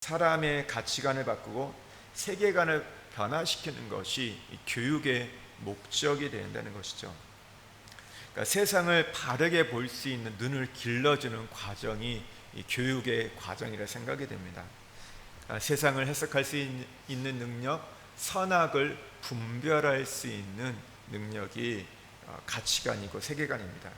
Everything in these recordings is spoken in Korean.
사람의 가치관을 바꾸고 세계관을 변화시키는 것이 이 교육의 목적이 된다는 것이죠. 그러니까 세상을 바르게 볼 수 있는 눈을 길러주는 과정이 이 교육의 과정이라 생각이 됩니다. 세상을 해석할 수 있는 능력, 선악을 분별할 수 있는 능력이 가치관이고 세계관입니다.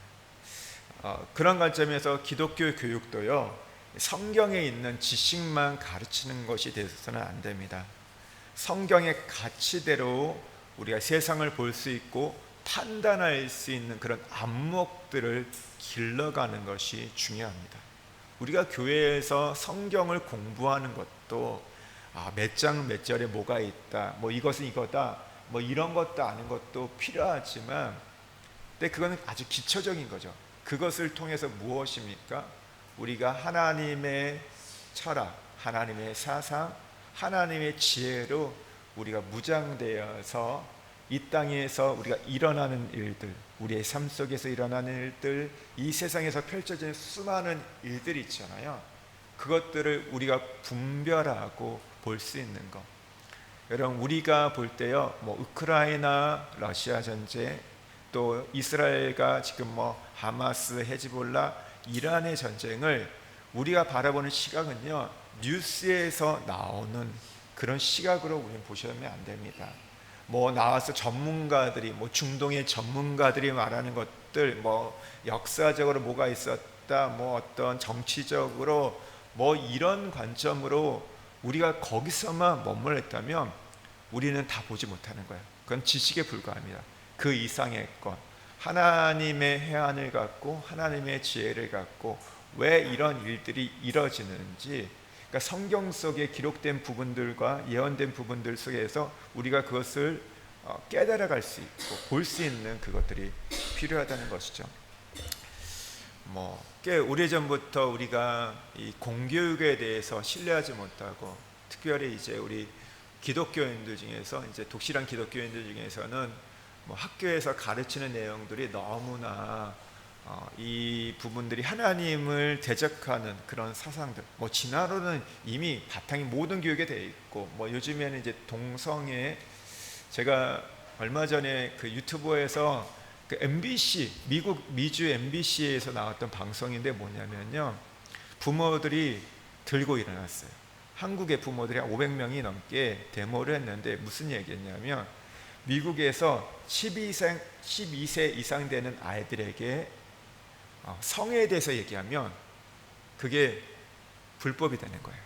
그런 관점에서 기독교 교육도요, 성경에 있는 지식만 가르치는 것이 되어서는 안 됩니다. 성경의 가치대로 우리가 세상을 볼 수 있고 판단할 수 있는 그런 안목들을 길러가는 것이 중요합니다. 우리가 교회에서 성경을 공부하는 것도 몇 장 몇 절에 뭐가 있다, 뭐 이것은 이거다, 뭐 이런 것도 아는 것도 필요하지만, 근데 그거는 아주 기초적인 거죠. 그것을 통해서 무엇입니까? 우리가 하나님의 철학, 하나님의 사상, 하나님의 지혜로 우리가 무장되어서 이 땅에서 우리가 일어나는 일들, 우리의 삶 속에서 일어나는 일들, 이 세상에서 펼쳐지는 수많은 일들이 있잖아요. 그것들을 우리가 분별하고 볼 수 있는 것. 여러분, 우리가 볼 때요, 뭐 우크라이나 러시아 전쟁, 또 이스라엘과 지금 뭐 하마스, 헤즈볼라, 이란의 전쟁을 우리가 바라보는 시각은요, 뉴스에서 나오는 그런 시각으로 우리는 보시면 안 됩니다. 뭐 나와서 전문가들이, 뭐 중동의 전문가들이 말하는 것들, 뭐 역사적으로 뭐가 있었다, 뭐 어떤 정치적으로 뭐 이런 관점으로 우리가 거기서만 머물렀다면 우리는 다 보지 못하는 거예요. 그건 지식에 불과합니다. 그 이상의 것, 하나님의 해안을 갖고 하나님의 지혜를 갖고 왜 이런 일들이 이뤄지는지, 그러니까 성경 속에 기록된 부분들과 예언된 부분들 속에서 우리가 그것을 깨달아갈 수 있고 볼 수 있는 그것들이 필요하다는 것이죠. 꽤 오래전부터 우리가 이 공교육에 대해서 신뢰하지 못하고, 특별히 이제 우리 기독교인들 중에서, 이제 독실한 기독교인들 중에서는 뭐 학교에서 가르치는 내용들이 너무나 이 부분들이 하나님을 대적하는 그런 사상들, 뭐 진화론은 이미 바탕이 모든 교육에 되어 있고, 뭐 요즘에는 이제 동성애, 제가 얼마 전에 그 유튜브에서 그 MBC, 미주 MBC에서 나왔던 방송인데 뭐냐면요, 부모들이 들고 일어났어요. 한국의 부모들이 500명이 넘게 데모를 했는데 무슨 얘기했냐면, 미국에서 12세 이상 되는 아이들에게 성에 대해서 얘기하면 그게 불법이 되는 거예요.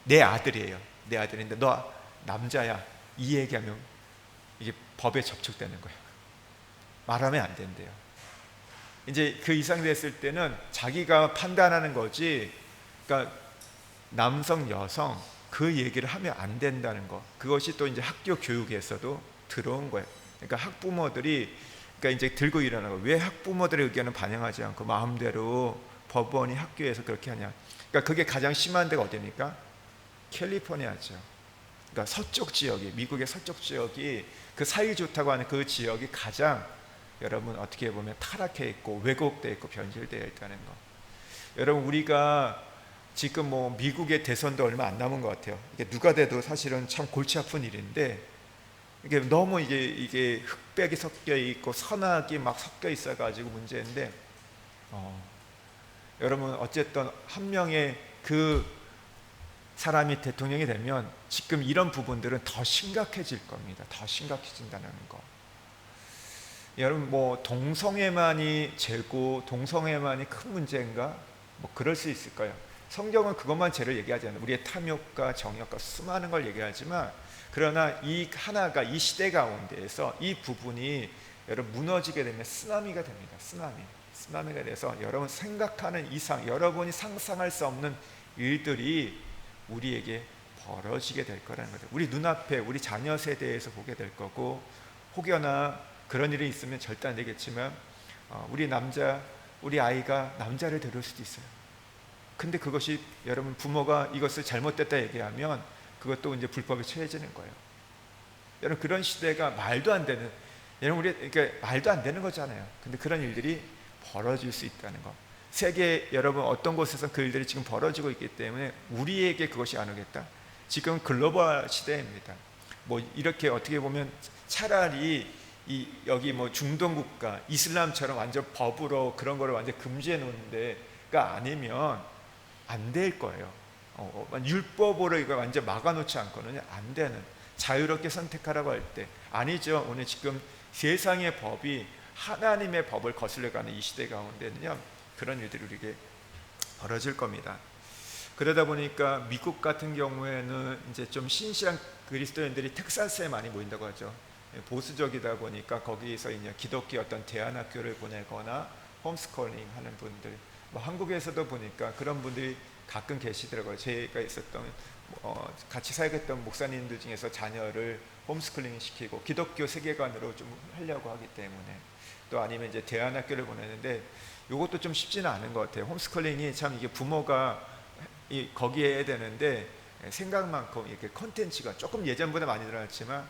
내 아들이에요. 내 아들인데 너 남자야, 이 얘기하면 이게 법에 접촉되는 거예요. 말하면 안 된대요. 이제 그 이상 됐을 때는 자기가 판단하는 거지, 그러니까 남성, 여성 그 얘기를 하면 안 된다는 거. 그것이 또 이제 학교 교육에서도 들어온 거예요. 그러니까 학부모들이, 그러니까 이제 들고 일어나고, 왜 학부모들의 의견을 반영하지 않고 마음대로 법원이 학교에서 그렇게 하냐. 그러니까 그게 가장 심한 데가 어디입니까? 캘리포니아죠. 그러니까 서쪽 지역이, 미국의 서쪽 지역이, 그 사이 좋다고 하는 그 지역이 가장, 여러분 어떻게 보면 타락해 있고 왜곡되어 있고 변질되어 있다는 거. 여러분, 우리가 지금 뭐 미국의 대선도 얼마 안 남은 것 같아요. 이게 누가 돼도 사실은 참 골치 아픈 일인데, 이게 너무 이게 흑백이 섞여 있고 선악이 막 섞여 있어 가지고 문제인데, 여러분 어쨌든 한 명의 그 사람이 대통령이 되면 지금 이런 부분들은 더 심각해질 겁니다. 더 심각해진다는 거. 여러분, 뭐 동성애만이 죄고 동성애만이 큰 문제인가? 뭐 그럴 수 있을까요? 성경은 그것만 죄를 얘기하지 않아요. 우리의 탐욕과 정욕과 수많은 걸 얘기하지만, 그러나 이 하나가, 이 시대 가운데에서 이 부분이 여러분 무너지게 되면 쓰나미가 됩니다. 쓰나미가 돼서 여러분 생각하는 이상, 여러분이 상상할 수 없는 일들이 우리에게 벌어지게 될 거라는 거죠. 우리 눈앞에 우리 자녀 세대에서 보게 될 거고, 혹여나 그런 일이 있으면 절대 안 되겠지만 우리 아이가 남자를 데려올 수도 있어요. 근데 그것이, 여러분 부모가 이것을 잘못됐다 얘기하면 그것도 이제 불법에 처해지는 거예요. 여러분, 그런 시대가 말도 안 되는, 여러분 우리 그러니까 말도 안 되는 거잖아요. 근데 그런 일들이 벌어질 수 있다는 거. 세계 여러분 어떤 곳에서 그 일들이 지금 벌어지고 있기 때문에 우리에게 그것이 안 오겠다. 지금 글로벌 시대입니다. 뭐 이렇게 어떻게 보면 차라리 여기 뭐 중동 국가 이슬람처럼 완전 법으로 그런 거를 완전 금지해 놓는 데가 아니면 안 될 거예요. 율법으로 이걸 완전 막아놓지 않고는 안 되는, 자유롭게 선택하라고 할 때 아니죠. 오늘 지금 세상의 법이 하나님의 법을 거슬려가는 이 시대 가운데는요, 그런 일들이 우리에게 벌어질 겁니다. 그러다 보니까 미국 같은 경우에는 이제 좀 신실한 그리스도인들이 텍사스에 많이 모인다고 하죠. 보수적이다 보니까 거기서 이제 기독교 어떤 대안학교를 보내거나 홈스쿨링 하는 분들, 뭐 한국에서도 보니까 그런 분들이 가끔 계시더라고요. 제가 있었던 같이 살겠던 목사님들 중에서 자녀를 홈스쿨링 시키고 기독교 세계관으로 좀 하려고 하기 때문에, 또 아니면 이제 대안학교를 보내는데 이것도 좀 쉽지는 않은 것 같아요. 홈스쿨링이 참 이게 부모가 거기에 해야 되는데 생각만큼 이렇게 콘텐츠가 조금 예전보다 많이 늘어났지만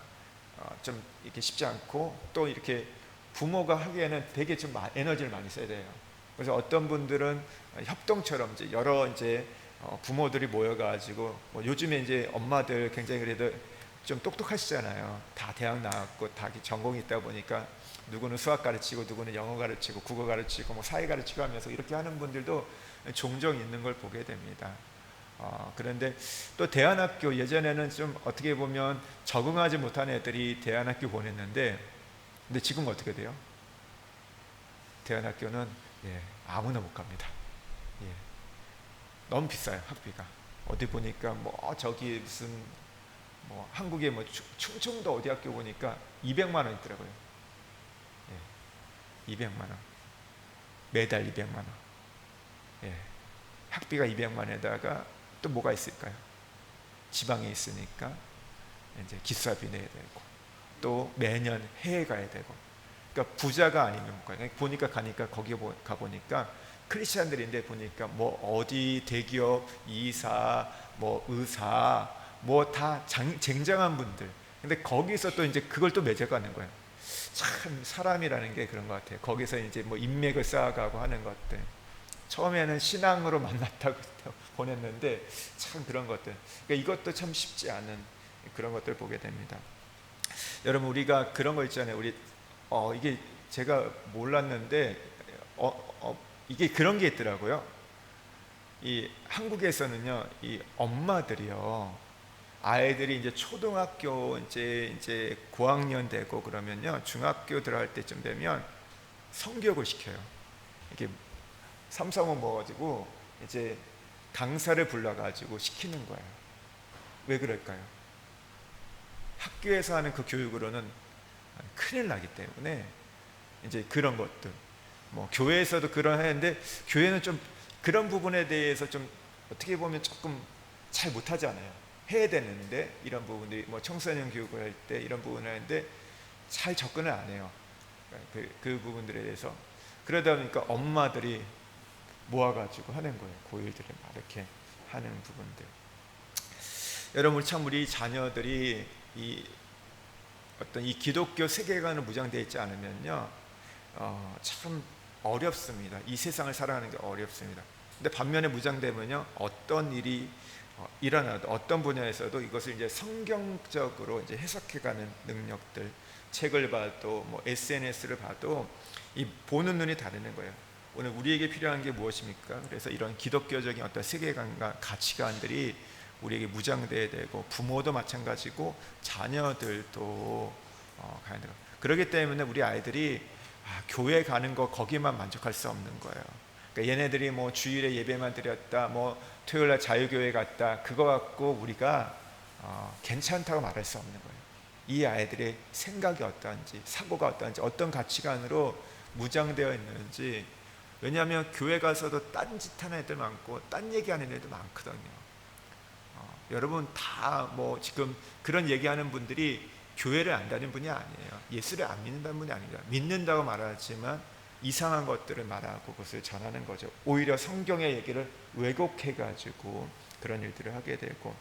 좀 이렇게 쉽지 않고, 또 이렇게 부모가 하기에는 되게 좀 에너지를 많이 써야 돼요. 그래서 어떤 분들은 협동처럼 이제 여러 이제 부모들이 모여가지고, 뭐 요즘에 이제 엄마들 굉장히 그래도 좀 똑똑하시잖아요. 다 대학 나왔고 다 전공이 있다 보니까 누구는 수학 가르치고 누구는 영어 가르치고 국어 가르치고 뭐 사회 가르치고 하면서 이렇게 하는 분들도 종종 있는 걸 보게 됩니다. 그런데 또 대안학교, 예전에는 좀 어떻게 보면 적응하지 못한 애들이 대안학교 보냈는데, 근데 지금 어떻게 돼요? 대안학교는 아무나 못 갑니다. 너무 비싸요, 학비가. 어디 보니까 뭐 저기 무슨 뭐 한국의 뭐 충청도 어디 학교 보니까 200만 원 있더라고요. 200만 원. 매달 200만 원. 학비가 200만 원에다가 또 뭐가 있을까요? 지방에 있으니까 이제 기숙사비 내야 되고, 또 매년 해외 가야 되고. 그러니까 부자가 아니면 못 가요. 보니까 가니까 거기 가 보니까 크리스찬들인데 보니까 뭐 어디 대기업 이사, 뭐 의사, 뭐 다 쟁쟁한 분들. 근데 거기서 또 이제 그걸 또 맺어가는 거예요. 참 사람이라는 게 그런 것 같아요. 거기서 이제 뭐 인맥을 쌓아가고 하는 것들. 처음에는 신앙으로 만났다고 보냈는데 참 그런 것들. 그러니까 이것도 참 쉽지 않은 그런 것들을 보게 됩니다. 여러분, 우리가 그런 거 있잖아요. 우리 이게 제가 몰랐는데 이게 그런 게 있더라고요. 이 한국에서는요, 이 엄마들이요, 아이들이 이제 초등학교 이제 고학년 되고 그러면요, 중학교 들어갈 때쯤 되면 성교육을 시켜요. 이게 삼삼오 먹어가지고 이제 강사를 불러가지고 시키는 거예요. 왜 그럴까요? 학교에서 하는 그 교육으로는 큰일 나기 때문에 이제 그런 것들, 뭐 교회에서도 그런 하는데 교회는 좀 그런 부분에 대해서 좀 어떻게 보면 조금 잘 못하잖아요. 해야 되는데 이런 부분들이 뭐 청소년 교육을 할 때 이런 부분을 하는데 잘 접근을 안 해요. 그 부분들에 대해서. 그러다 보니까 엄마들이 모아가지고 하는 거예요. 고일들을 막 이렇게 하는 부분들. 여러분, 참 우리 자녀들이 이 어떤 이 기독교 세계관을 무장되어 있지 않으면요, 참 어렵습니다. 이 세상을 살아가는 게 어렵습니다. 근데 반면에 무장되면요, 어떤 일이 일어나도 어떤 분야에서도 이것을 이제 성경적으로 이제 해석해가는 능력들, 책을 봐도 뭐 SNS를 봐도 이 보는 눈이 다르는 거예요. 오늘 우리에게 필요한 게 무엇입니까? 그래서 이런 기독교적인 어떤 세계관과 가치관들이 우리에게 무장돼야 되고, 부모도 마찬가지고 자녀들도 가야 되고. 그렇기 때문에 우리 아이들이 교회 가는 거 거기만 만족할 수 없는 거예요. 그러니까 얘네들이 뭐 주일에 예배만 드렸다, 뭐 토요일날 자유교회 갔다, 그거 갖고 우리가 괜찮다고 말할 수 없는 거예요. 이 아이들의 생각이 어떠한지, 사고가 어떠한지, 어떤 가치관으로 무장되어 있는지. 왜냐하면 교회 가서도 딴짓 하는 애들 많고 딴 얘기하는 애들 많거든요. 여러분 다 뭐 지금 그런 얘기하는 분들이 교회를 안 다니는 분이 아니에요. 예수를 안 믿는다는 분이 아닙니다. 믿는다고 말하지만 이상한 것들을 말하고 그것을 전하는 거죠. 오히려 성경의 얘기를 왜곡해가지고 그런 일들을 하게 되고.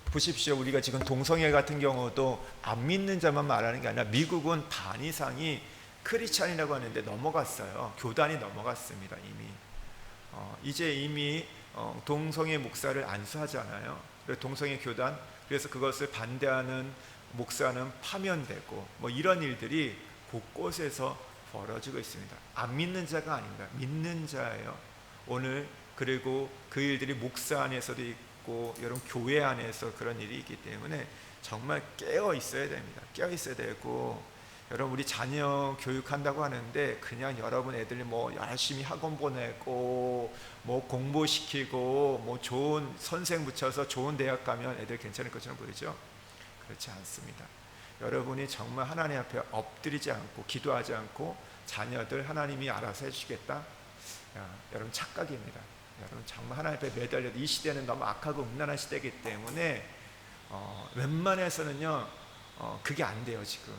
보십시오. 우리가 지금 동성애 같은 경우도 안 믿는 자만 말하는 게 아니라 미국은 반 이상이 크리스찬이라고 하는데 넘어갔어요. 교단이 넘어갔습니다. 이미 이제 이미 동성애 목사를 안수하잖아요. 그래서 동성애 교단, 그래서 그것을 반대하는 목사는 파면되고 뭐 이런 일들이 곳곳에서 벌어지고 있습니다. 안 믿는 자가 아닙니다. 믿는 자예요. 오늘 그리고 그 일들이 목사 안에서도 있고 여러분 교회 안에서 그런 일이 있기 때문에 정말 깨어 있어야 됩니다. 깨어 있어야 되고, 여러분 우리 자녀 교육한다고 하는데 그냥 여러분 애들이 뭐 열심히 학원 보내고 뭐 공부시키고 뭐 좋은 선생 붙여서 좋은 대학 가면 애들 괜찮을 것처럼 보이죠? 그렇지 않습니다. 여러분이 정말 하나님 앞에 엎드리지 않고 기도하지 않고 자녀들 하나님이 알아서 해주시겠다, 여러분 착각입니다. 여러분 정말 하나님 앞에 매달려도, 이 시대는 너무 악하고 음란한 시대이기 때문에 웬만해서는요 그게 안 돼요. 지금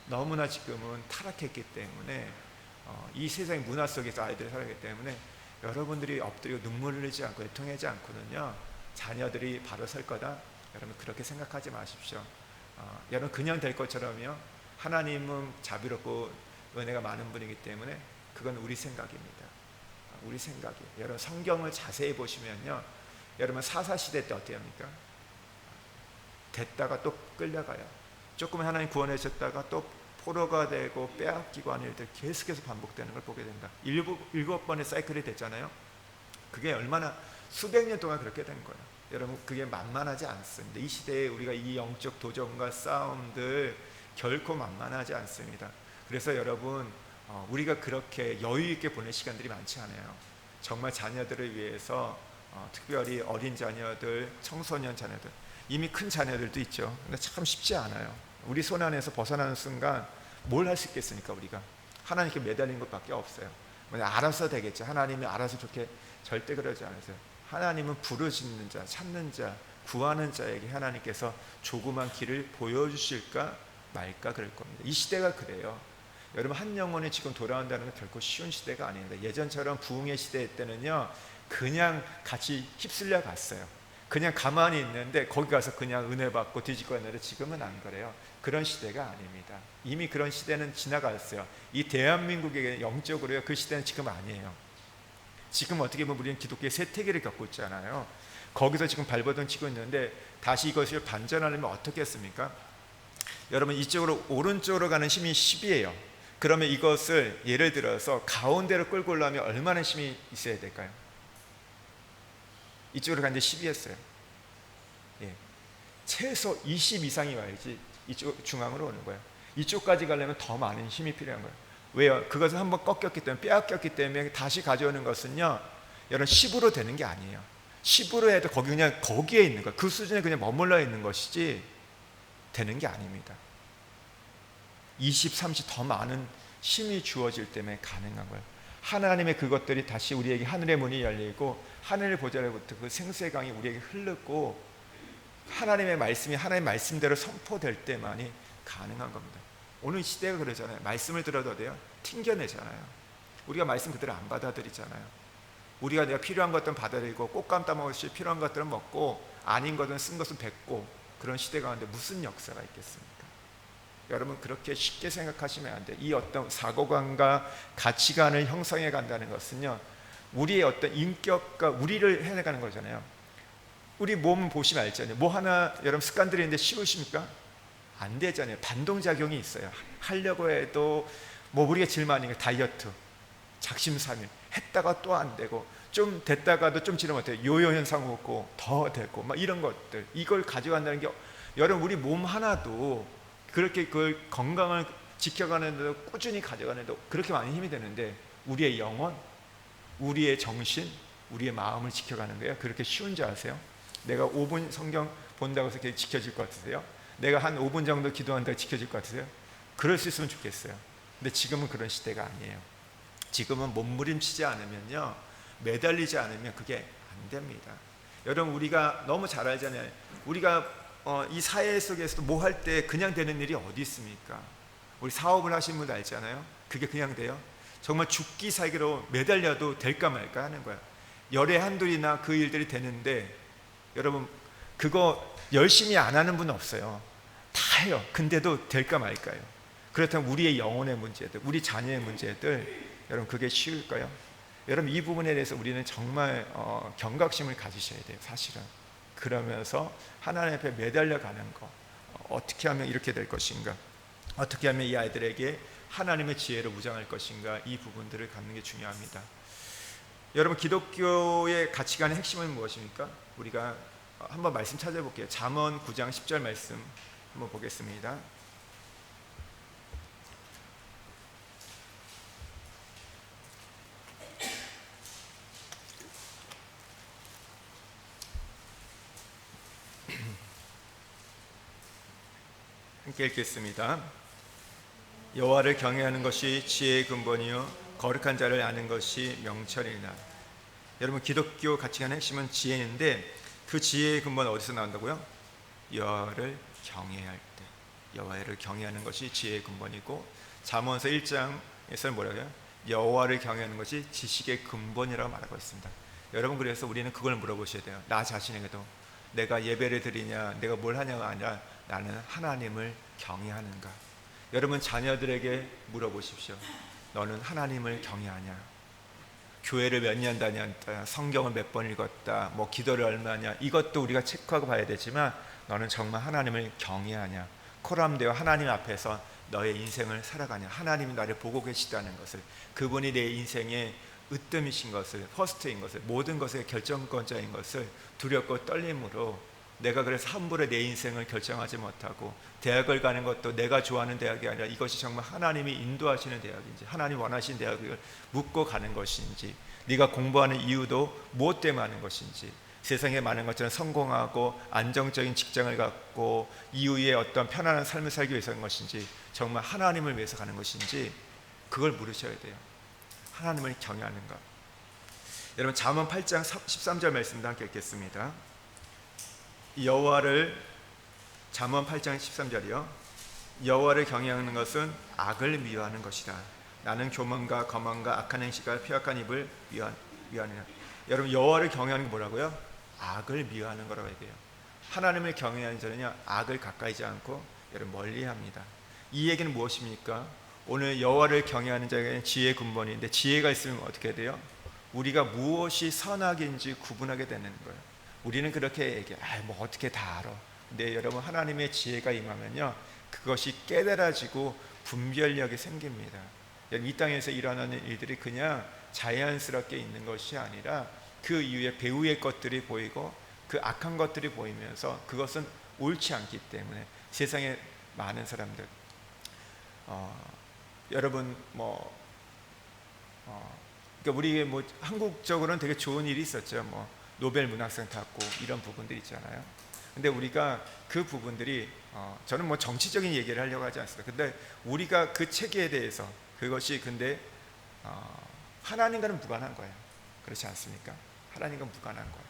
너무나 지금은 타락했기 때문에 이 세상 문화 속에서 아이들이 살아가기 때문에 여러분들이 엎드리고 눈물을 흘리지 않고 애통하지 않고는요 자녀들이 바로 설 거다, 여러분 그렇게 생각하지 마십시오. 여러분 그냥 될 것처럼요, 하나님은 자비롭고 은혜가 많은 분이기 때문에 그건 우리 생각입니다. 우리 생각이에요. 여러분 성경을 자세히 보시면요, 여러분 사사시대 때 어떻게 합니까? 됐다가 또 끌려가요. 조금 하나님 구원해 주셨다가 또 포로가 되고 빼앗기고 하는 일들 계속해서 반복되는 걸 보게 된다. 7번의 사이클이 됐잖아요. 그게 얼마나 수백 년 동안 그렇게 된 거예요. 여러분 그게 만만하지 않습니다. 이 시대에 우리가 이 영적 도전과 싸움들 결코 만만하지 않습니다. 그래서 여러분 우리가 그렇게 여유 있게 보낼 시간들이 많지 않아요. 정말 자녀들을 위해서 특별히 어린 자녀들, 청소년 자녀들, 이미 큰 자녀들도 있죠. 근데 참 쉽지 않아요. 우리 손 안에서 벗어나는 순간 뭘 할 수 있겠습니까? 우리가 하나님께 매달린 것밖에 없어요. 알아서 되겠죠. 하나님이 알아서 좋게, 절대 그러지 않으세요. 하나님은 부르짖는 자, 찾는 자, 구하는 자에게 하나님께서 조그만 길을 보여주실까 말까 그럴 겁니다. 이 시대가 그래요. 여러분 한 영혼이 지금 돌아온다는 건 결코 쉬운 시대가 아닙니다. 예전처럼 부흥의 시대 때는요 그냥 같이 휩쓸려 갔어요. 그냥 가만히 있는데 거기 가서 그냥 은혜 받고 뒤집고 했는데 지금은 안 그래요. 그런 시대가 아닙니다. 이미 그런 시대는 지나갔어요. 이 대한민국에게 영적으로요 그 시대는 지금 아니에요. 지금 어떻게 보면 우리는 기독교의 세태기를 겪고 있잖아요. 거기서 지금 발버둥 치고 있는데 다시 이것을 반전하려면 어떻게 했습니까? 여러분 이쪽으로 오른쪽으로 가는 힘이 10이에요. 그러면 이것을 예를 들어서 가운데로 끌고 올라오면 얼마나 힘이 있어야 될까요? 이쪽으로 가는데 10이 했어요. 예. 최소 20 이상이 와야지 이쪽 중앙으로 오는 거예요. 이쪽까지 가려면 더 많은 힘이 필요한 거예요. 왜요? 그것을 한번 꺾였기 때문에, 빼앗겼기 때문에 다시 가져오는 것은요 여러분 10으로 되는 게 아니에요. 10으로 해도 거기 그냥 거기에 있는 거예요. 그 수준에 그냥 머물러 있는 것이지 되는 게 아닙니다. 20, 30 더 많은 힘이 주어질 때문에 가능한 거예요. 하나님의 그것들이 다시 우리에게 하늘의 문이 열리고 하늘 보좌로부터 그 생수의 강이 우리에게 흐르고 하나님의 말씀이 하나님의 말씀대로 선포될 때만이 가능한 겁니다. 오늘 시대가 그러잖아요. 말씀을 들어도 돼요? 튕겨내잖아요. 우리가 말씀 그대로 안 받아들이잖아요. 우리가 내가 필요한 것들은 받아들이고 꽃감 따먹듯이 필요한 것들은 먹고 아닌 것은 쓴 것은 뱉고, 그런 시대 가운데 무슨 역사가 있겠습니까? 여러분 그렇게 쉽게 생각하시면 안 돼요. 이 어떤 사고관과 가치관을 형성해 간다는 것은요 우리의 어떤 인격과 우리를 해내가는 거잖아요. 우리 몸 보시면 알잖아요. 뭐 하나 여러분 습관들이 있는데 쉬우십니까? 안 되잖아요. 반동작용이 있어요. 하려고 해도 뭐 우리가 제일 많이 다이어트, 작심삼일 했다가 또 안 되고, 좀 됐다가도 좀 지나면 어때요? 요요 현상 오고 더 되고 막 이런 것들, 이걸 가져간다는 게 여러분 우리 몸 하나도 그렇게 그 건강을 지켜가는데도 꾸준히 가져가는데도 그렇게 많이 힘이 되는데, 우리의 영혼, 우리의 정신, 우리의 마음을 지켜가는 거예요. 그렇게 쉬운 줄 아세요? 내가 5분 성경 본다고 해서 지켜질 것 같으세요? 내가 한 5분 정도 기도한다고 지켜질 것 같으세요? 그럴 수 있으면 좋겠어요. 근데 지금은 그런 시대가 아니에요. 지금은 몸부림치지 않으면요, 매달리지 않으면 그게 안 됩니다. 여러분 우리가 너무 잘 알잖아요. 우리가 이 사회 속에서도 뭐 할 때 그냥 되는 일이 어디 있습니까? 우리 사업을 하시는 분들 알잖아요. 그게 그냥 돼요? 정말 죽기 살기로 매달려도 될까 말까 하는 거야. 열의 한둘이나 그 일들이 되는데, 여러분 그거 열심히 안 하는 분은 없어요. 다 해요. 근데도 될까 말까요. 그렇다면 우리의 영혼의 문제들, 우리 자녀의 문제들, 여러분 그게 쉬울까요? 여러분 이 부분에 대해서 우리는 정말 경각심을 가지셔야 돼요. 사실은 그러면서 하나님 앞에 매달려 가는 거, 어떻게 하면 이렇게 될 것인가, 어떻게 하면 이 아이들에게 하나님의 지혜를 무장할 것인가, 이 부분들을 갖는 게 중요합니다. 여러분 기독교의 가치관의 핵심은 무엇입니까? 우리가 한번 말씀 찾아볼게요. 잠언 9장 10절 말씀 한번 보겠습니다. 함께 읽겠습니다. 여호와를 경외하는 것이 지혜의 근본이요 거룩한 자를 아는 것이 명철이나. 여러분 기독교 가치관의 핵심은 지혜인데 그 지혜의 근본은 어디서 나온다고요? 여호와를 경외할 때, 여호와를 경외하는 것이 지혜의 근본이고, 잠언서 1장에서는 뭐라고요? 여호와를 경외하는 것이 지식의 근본이라고 말하고 있습니다. 여러분 그래서 우리는 그걸 물어보셔야 돼요. 나 자신에게도 내가 예배를 드리냐, 내가 뭘 하냐가 아니라 나는 하나님을 경외하는가. 여러분 자녀들에게 물어보십시오. 너는 하나님을 경외하냐? 교회를 몇 년 다녔다, 성경을 몇 번 읽었다, 뭐 기도를 얼마냐, 이것도 우리가 체크하고 봐야 되지만 너는 정말 하나님을 경외하냐? 코람되어 하나님 앞에서 너의 인생을 살아가냐? 하나님이 나를 보고 계시다는 것을, 그분이 내 인생의 으뜸이신 것을, 퍼스트인 것을, 모든 것의 결정권자인 것을 두렵고 떨림으로, 내가 그래서 함부로 내 인생을 결정하지 못하고 대학을 가는 것도 내가 좋아하는 대학이 아니라 이것이 정말 하나님이 인도하시는 대학인지, 하나님 원하시는 대학을 묻고 가는 것인지, 네가 공부하는 이유도 무엇 때문에 하는 것인지, 세상에 많은 것처럼 성공하고 안정적인 직장을 갖고 이후에 어떤 편안한 삶을 살기 위해서인 것인지, 정말 하나님을 위해서 가는 것인지, 그걸 물으셔야 돼요. 하나님을 경외하는가. 여러분 잠언 8장 13절 말씀도 함께 읽겠습니다. 잠언 8장 13절이요. 여호와를 경외하는 것은 악을 미워하는 것이다. 나는 교만과 거만과 악한 행실과 폐악한 입을 미워하느냐. 여러분 여호와를 경외하는 게 뭐라고요? 악을 미워하는 거라고 얘기해요. 하나님을 경외하는 자는요 악을 가까이지 않고 여러분 멀리합니다. 이 얘기는 무엇입니까? 오늘 여호와를 경외하는 자에게는 지혜의 근본인데, 지혜가 있으면 어떻게 돼요? 우리가 무엇이 선악인지 구분하게 되는 거예요. 우리는 그렇게 얘기해, 뭐 어떻게 다 알아. 근데 여러분 하나님의 지혜가 임하면요 그것이 깨달아지고 분별력이 생깁니다. 이 땅에서 일어나는 일들이 그냥 자연스럽게 있는 것이 아니라 그 이후에 배후의 것들이 보이고 그 악한 것들이 보이면서, 그것은 옳지 않기 때문에 세상에 많은 사람들, 여러분 그러니까 우리 뭐 한국적으로는 되게 좋은 일이 있었죠. 뭐 노벨 문학상 탔고 이런 부분들이 있잖아요. 근데 우리가 그 부분들이 저는 뭐 정치적인 얘기를 하려고 하지 않습니다. 근데 우리가 그 체계에 대해서, 그것이 근데 하나님과는 무관한 거예요. 그렇지 않습니까? 하나님과 무관한 거예요.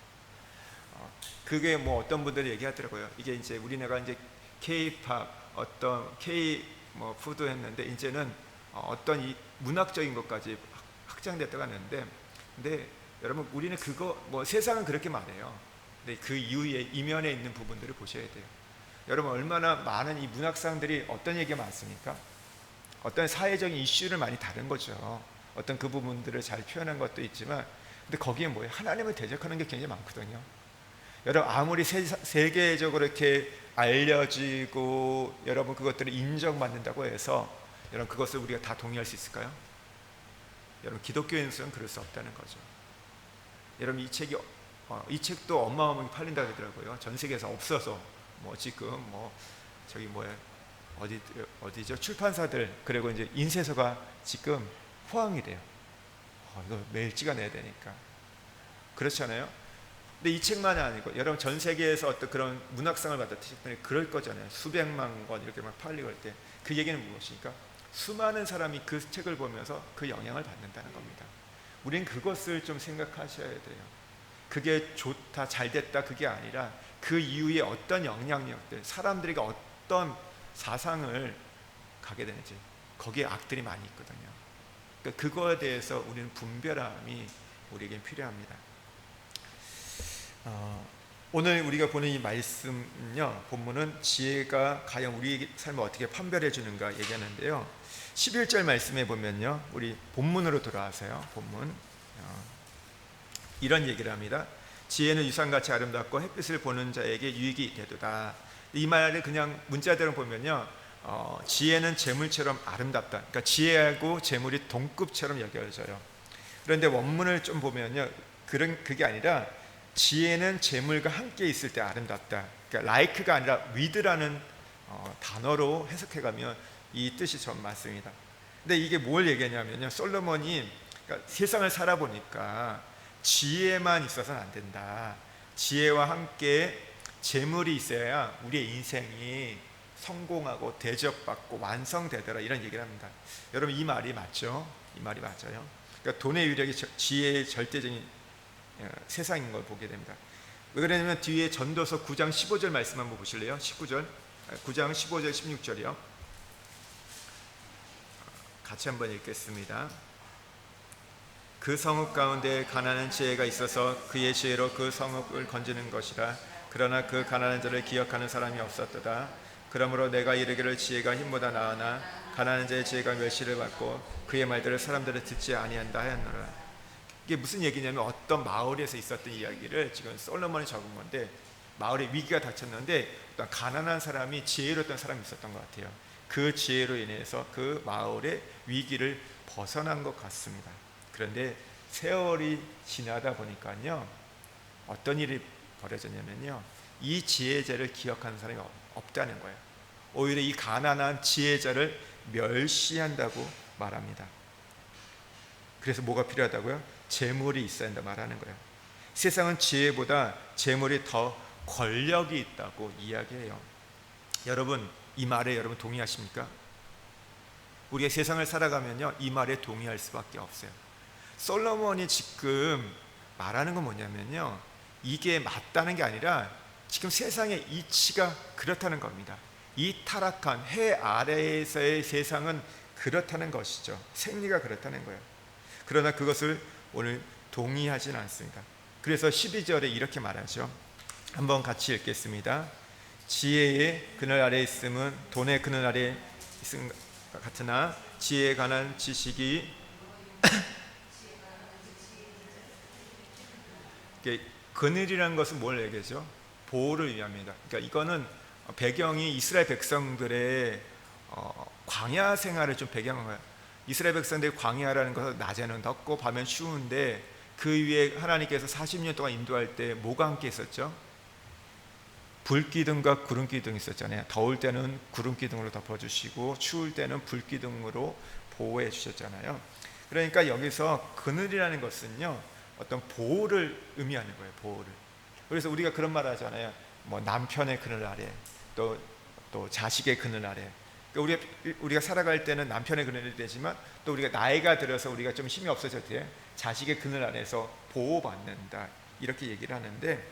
그게 뭐 어떤 분들이 얘기하더라고요. 이게 이제 우리나라가 이제 K-팝, 어떤 K 뭐 푸드 했는데 이제는 어떤 이 문학적인 것까지 확장됐다고 하는데, 근데 여러분 우리는 그거 뭐 세상은 그렇게 말해요. 근데 그 이후에 이면에 있는 부분들을 보셔야 돼요. 여러분 얼마나 많은 이 문학상들이 어떤 얘기가 많습니까? 어떤 사회적인 이슈를 많이 다룬 거죠. 어떤 그 부분들을 잘 표현한 것도 있지만, 근데 거기에 뭐예요? 하나님을 대적하는 게 굉장히 많거든요. 여러분 아무리 세계적으로 이렇게 알려지고 여러분 그것들을 인정받는다고 해서 여러분 그것을 우리가 다 동의할 수 있을까요? 여러분 기독교인으로서는 그럴 수 없다는 거죠. 여러분 이 책도 어마어마하게 팔린다고 하더라고요. 전 세계에서 없어서 뭐 지금 뭐 저기 뭐야 어디죠? 출판사들, 그리고 이제 인쇄소가 지금 호황이 돼요. 이거 매일 찍어내야 되니까. 그렇잖아요. 근데 이 책만이 아니고 여러분 전 세계에서 어떤 그런 문학상을 받았던 책들이 그럴 거잖아요. 수백만 권 이렇게 막 팔리고 할 때 그 얘기는 무엇입니까? 수많은 사람이 그 책을 보면서 그 영향을 받는다는 겁니다. 우린 그것을 좀 생각하셔야 돼요. 그게 좋다, 잘 됐다, 그게 아니라 그 이후에 어떤 영향력들, 사람들에게 어떤 사상을 가게 되는지, 거기에 악들이 많이 있거든요. 그러니까 그거에 대해서 우리는 분별함이 우리에게 필요합니다. 오늘 우리가 보는 이 말씀은요, 본문은 지혜가 과연 우리 삶을 어떻게 판별해 주는가 얘기하는데요. 11절 말씀에 보면요, 우리 본문으로 돌아와서요, 본문 이런 얘기를 합니다. 지혜는 유산같이 아름답고 햇빛을 보는 자에게 유익이 되도다. 이 말을 그냥 문자대로 보면요, 지혜는 재물처럼 아름답다. 그러니까 지혜하고 재물이 동급처럼 여겨져요. 그런데 원문을 좀 보면요, 그게 아니라 지혜는 재물과 함께 있을 때 아름답다. 그러니까 like가 아니라 with라는 단어로 해석해가면 이 뜻이 전 맞습니다. 근데 이게 뭘 얘기하냐면요, 솔로몬이 그러니까 세상을 살아보니까 지혜만 있어서는 안 된다. 지혜와 함께 재물이 있어야 우리의 인생이 성공하고 대접받고 완성되더라, 이런 얘기를 합니다. 여러분, 이 말이 맞죠? 이 말이 맞아요. 그러니까 돈의 위력이 지혜의 절대적인 세상인 걸 보게 됩니다. 왜 그러냐면 뒤에 전도서 9장 15절 말씀 한번 보실래요? 9장 15절 16절이요. 같이 한번 읽겠습니다. 그 성읍 가운데 가난한 지혜가 있어서 그의 지혜로 그 성읍을 건지는 것이라. 그러나 그 가난한 자를 기억하는 사람이 없었도다. 그러므로 내가 이르기를 지혜가 힘보다 나으나 가난한 자의 지혜가 멸시를 받고 그의 말들을 사람들을 듣지 아니한다 하였노라. 이게 무슨 얘기냐면 어떤 마을에서 있었던 이야기를 지금 솔로몬이 적은 건데, 마을에 위기가 닥쳤는데 어떤 가난한 사람이 지혜로웠던 사람이 있었던 것 같아요. 그 지혜로 인해서 그 마을의 위기를 벗어난 것 같습니다. 그런데 세월이 지나다 보니까요, 어떤 일이 벌어졌냐면요, 이 지혜자를 기억하는 사람이 없다는 거예요. 오히려 이 가난한 지혜자를 멸시한다고 말합니다. 그래서 뭐가 필요하다고요? 재물이 있어야 한다 말하는 거예요. 세상은 지혜보다 재물이 더 권력이 있다고 이야기해요. 여러분, 이 말에 여러분 동의하십니까? 우리가 세상을 살아가면요, 이 말에 동의할 수밖에 없어요. 솔로몬이 지금 말하는 건 뭐냐면요, 이게 맞다는 게 아니라 지금 세상의 이치가 그렇다는 겁니다. 이 타락한 해 아래에서의 세상은 그렇다는 것이죠. 생리가 그렇다는 거예요. 그러나 그것을 오늘 동의하지는 않습니다. 그래서 12절에 이렇게 말하죠. 한번 같이 읽겠습니다. 지혜의 그늘 아래에 있음은 돈의 그늘 아래에 있음 같으나 지혜에 관한 지식이 그늘이라는 것은 뭘 얘기하죠? 보호를 위함이다. 그러니까 이거는 배경이 이스라엘 백성들의 광야 생활을 좀 배경한 거예요. 이스라엘 백성들의 광야라는 것은 낮에는 덥고 밤엔 추운데 그 위에 하나님께서 40년 동안 인도할 때 뭐가 함께 있었죠? 불기둥과 구름기둥이 있었잖아요. 더울 때는 구름기둥으로 덮어주시고 추울 때는 불기둥으로 보호해 주셨잖아요. 그러니까 여기서 그늘이라는 것은요, 어떤 보호를 의미하는 거예요. 보호를. 그래서 우리가 그런 말 하잖아요. 뭐 남편의 그늘 아래, 또 자식의 그늘 아래. 우리가 살아갈 때는 남편의 그늘이 되지만 또 우리가 나이가 들어서 우리가 좀 힘이 없어질 때 자식의 그늘 안에서 보호받는다, 이렇게 얘기를 하는데,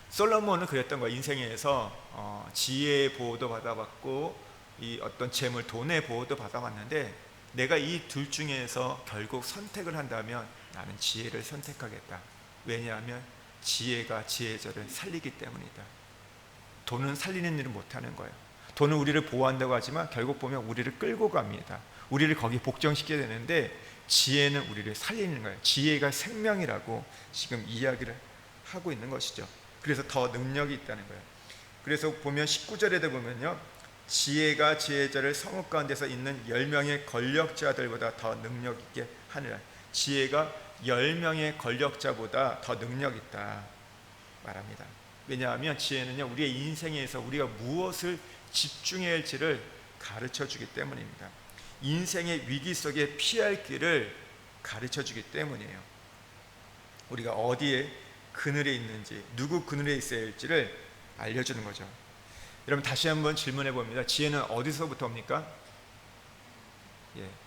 솔로몬은 그랬던 거예요. 인생에서 지혜의 보호도 받아봤고 이 어떤 재물, 돈의 보호도 받아봤는데 내가 이 둘 중에서 결국 선택을 한다면 나는 지혜를 선택하겠다. 왜냐하면 지혜가 지혜자를 살리기 때문이다. 돈은 살리는 일을 못하는 거예요. 돈은 우리를 보호한다고 하지만 결국 보면 우리를 끌고 갑니다. 우리를 거기 복종시켜야 되는데 지혜는 우리를 살리는 거예요. 지혜가 생명이라고 지금 이야기를 하고 있는 것이죠. 그래서 더 능력이 있다는 거예요. 그래서 보면 19절에도 보면요, 지혜가 지혜자를 성읍 가운데서 있는 10명의 권력자들보다 더 능력 있게 하느라. 지혜가 10명의 권력자보다 더 능력 있다 말합니다. 왜냐하면 지혜는요, 우리의 인생에서 우리가 무엇을 집중해야 할지를 가르쳐 주기 때문입니다. 인생의 위기 속에 피할 길을 가르쳐 주기 때문이에요. 우리가 어디에 그늘에 있는지, 누구 그늘에 있어야 할지를 알려주는 거죠. 여러분, 다시 한번 질문해 봅니다. 지혜는 어디서부터 옵니까?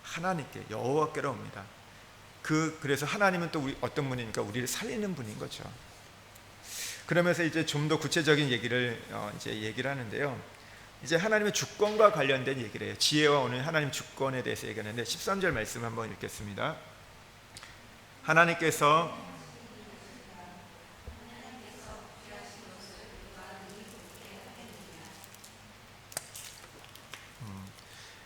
하나님께, 여호와께로 옵니다. 그래서 하나님은 또 어떤 분이니까 우리를 살리는 분인 거죠. 그러면서 이제 좀 더 구체적인 얘기를 하는데요. 이제 하나님의 주권과 관련된 얘기를 해요. 지혜와 오늘 하나님 주권에 대해서 얘기하는데 13절 말씀 한번 읽겠습니다. 하나님께서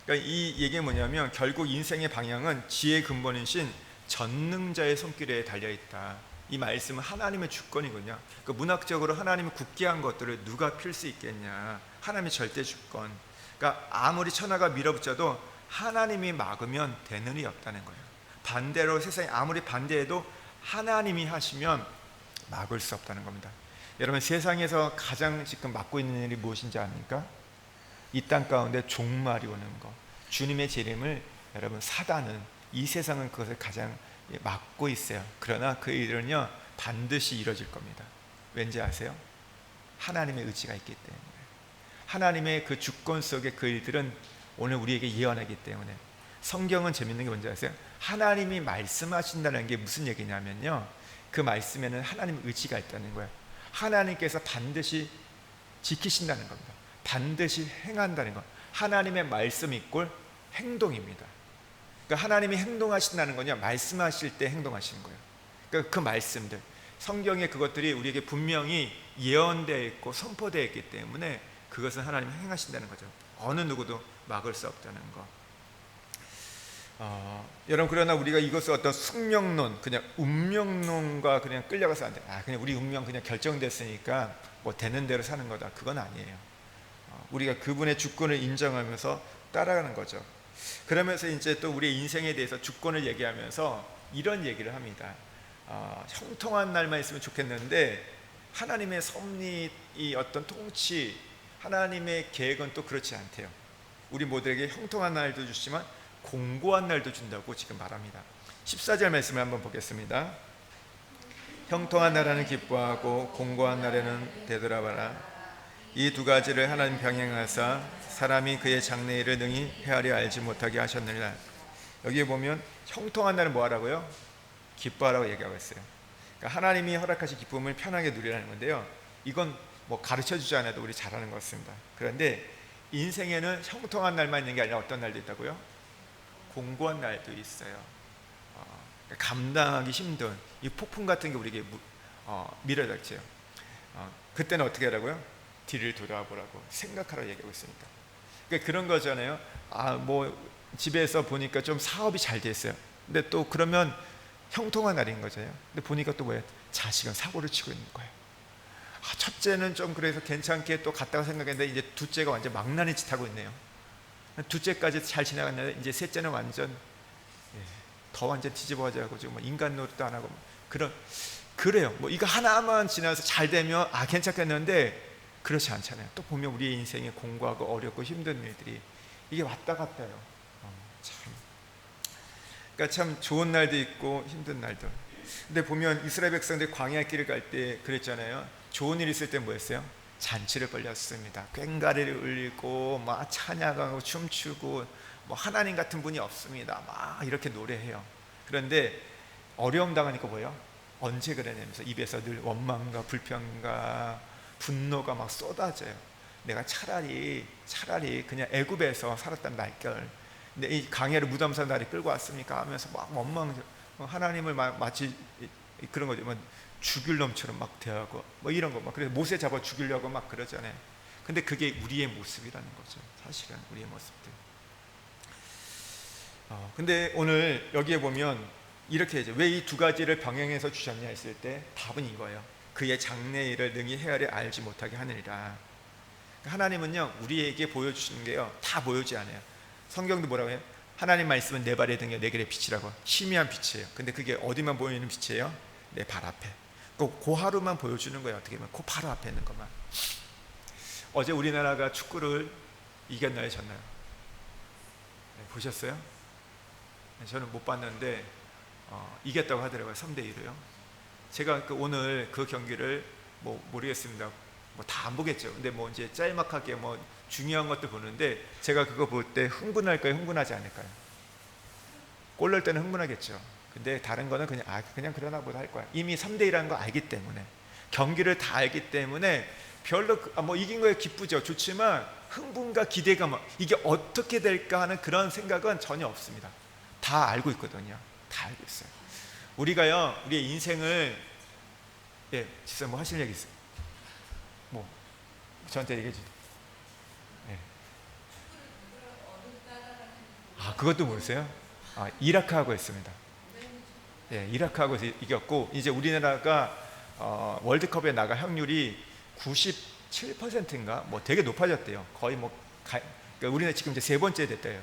그러니까 이 얘기가 뭐냐면 결국 인생의 방향은 지혜의 근본이신 전능자의 손길에 달려 있다. 이 말씀은 하나님의 주권이군요. 그 문학적으로 하나님이 굳게 한 것들을 누가 필 수 있겠냐. 하나님의 절대 주권. 그러니까 아무리 천하가 밀어붙여도 하나님이 막으면 되는 일이 없다는 거예요. 반대로 세상이 아무리 반대해도 하나님이 하시면 막을 수 없다는 겁니다. 여러분, 세상에서 가장 지금 막고 있는 일이 무엇인지 아십니까? 이 땅 가운데 종말이 오는 것, 주님의 재림을 여러분 사단은, 이 세상은 그것을 가장 막고 있어요. 그러나 그 일은요 반드시 이루어질 겁니다. 왠지 아세요? 하나님의 의지가 있기 때문에. 하나님의 그 주권 속에 그 일들은 오늘 우리에게 예언하기 때문에. 성경은 재밌는 게 뭔지 아세요? 하나님이 말씀하신다는 게 무슨 얘기냐면요, 그 말씀에는 하나님의 의지가 있다는 거예요. 하나님께서 반드시 지키신다는 겁니다. 반드시 행한다는 것. 하나님의 말씀 이꼴 행동입니다. 그러니까 하나님이 행동하신다는 거냐, 말씀하실 때 행동하시는 거예요. 그러니까 그 말씀들, 성경에 그것들이 우리에게 분명히 예언되어 있고 선포되어 있기 때문에 그것은 하나님이 행하신다는 거죠. 어느 누구도 막을 수 없다는 거. 여러분, 그러나 우리가 이것을 어떤 숙명론, 그냥 운명론과 그냥 끌려가서 안 돼. 그냥 우리 운명 그냥 결정됐으니까 뭐 되는 대로 사는 거다. 그건 아니에요. 우리가 그분의 주권을 인정하면서 따라가는 거죠. 그러면서 이제 또 우리의 인생에 대해서 주권을 얘기하면서 이런 얘기를 합니다. 형통한 날만 있으면 좋겠는데 하나님의 섭리, 이 어떤 통치, 하나님의 계획은 또 그렇지 않대요. 우리 모두에게 형통한 날도 주시지만 공고한 날도 준다고 지금 말합니다. 14절 말씀을 한번 보겠습니다. 형통한 날에는 기뻐하고 공고한 날에는 되돌아봐라. 이 두 가지를 하나님 병행하사 사람이 그의 장래일을 능히 헤아려 알지 못하게 하셨느니라. 여기에 보면 형통한 날은 뭐 하라고요? 기뻐하라고 얘기하고 있어요. 그러니까 하나님이 허락하신 기쁨을 편하게 누리라는 건데요, 이건 뭐 가르쳐주지 않아도 우리 잘 아는 것 같습니다. 그런데 인생에는 형통한 날만 있는 게 아니라 어떤 날도 있다고요? 공고한 날도 있어요. 그러니까 감당하기 힘든 이 폭풍 같은 게 우리에게 밀어닥쳐요. 그때는 어떻게 하라고요? 뒤를 돌아보라고 생각하라고 얘기하고 있습니다. 그러니까 그런 거잖아요. 뭐 집에서 보니까 좀 사업이 잘 됐어요. 근데 또 그러면 형통한 날인 거죠. 근데 보니까 또 뭐예요? 자식은 사고를 치고 있는 거예요. 첫째는 좀 그래서 괜찮게 또 갔다가 생각했는데 이제 둘째가 완전 망나니 짓 하고 있네요. 둘째까지 잘 지나갔는데 이제 셋째는 완전 더 완전 뒤집어져가지고 지금 뭐 인간 노릇도 안 하고 그래요. 뭐 이거 하나만 지나서 잘 되면 괜찮겠는데 그렇지 않잖아요. 또 보면 우리의 인생에 공고하고 어렵고 힘든 일들이 이게 왔다 갔다 해요. 그러니까 참 좋은 날도 있고 힘든 날도. 근데 보면 이스라엘 백성들이 광야 길을 갈 때 그랬잖아요. 좋은 일 있을 때 뭐 했어요? 잔치를 벌였습니다. 꽹과리를 울리고 막 찬양하고 춤추고 뭐 하나님 같은 분이 없습니다. 막 이렇게 노래해요. 그런데 어려움 당하니까 뭐예요? 언제 그러냐면서 입에서 늘 원망과 불평과 분노가 막 쏟아져요. 내가 차라리 그냥 애굽에서 살았단 날걸, 근데 이 강야를 무덤산 다리 끌고 왔습니까 하면서 막 원망, 하나님을 마치 그런 거죠. 뭐 죽일 놈처럼 막 대하고 뭐 이런 거 막. 그래서 모세 잡아 죽이려고 막 그러잖아요. 근데 그게 우리의 모습이라는 거죠. 사실은 우리의 모습들. 근데 오늘 여기에 보면 이렇게 해죠. 왜 이 두 가지를 병행해서 주셨냐 했을 때 답은 이거예요. 그의 장래일을 능히 헤아려 알지 못하게 하느니라. 하나님은요 우리에게 보여주시는 게요 다 보여주지 않아요. 성경도 뭐라고 해요? 하나님 말씀은 내 발의 등에 내 길의 빛이라고. 희미한 빛이에요. 근데 그게 어디만 보이는 빛이에요? 내 발 앞에. 그 하루만 보여주는 거예요. 어떻게 보면 그 바로 앞에 있는 것만. 어제 우리나라가 축구를 이겼나요, 졌나요? 보셨어요? 저는 못 봤는데 이겼다고 하더라고요. 3대1로요. 제가 오늘 그 경기를 뭐 모르겠습니다. 뭐 다 안 보겠죠. 근데 뭐 이제 짤막하게 뭐 중요한 것도 보는데 제가 그거 볼 때 흥분할까요? 흥분하지 않을까요? 골 넣을 때는 흥분하겠죠. 근데 다른 거는 그냥 그러나 보다 할 거야. 이미 3대1라는 거 알기 때문에, 경기를 다 알기 때문에 별로 뭐 이긴 거에 기쁘죠. 좋지만 흥분과 기대감, 이게 어떻게 될까 하는 그런 생각은 전혀 없습니다. 다 알고 있거든요. 다 알고 있어요. 우리가요 우리의 인생을 진짜 뭐 하실 얘기 있어요? 저한테 얘기해 주세요. 그것도 모르세요? 이라크하고 했습니다. 예, 이라크하고 이겼고, 이제 우리나라가 월드컵에 나갈 확률이 97%인가 뭐 되게 높아졌대요. 거의 뭐 그러니까 우리는 지금 이제 세 번째 됐대요.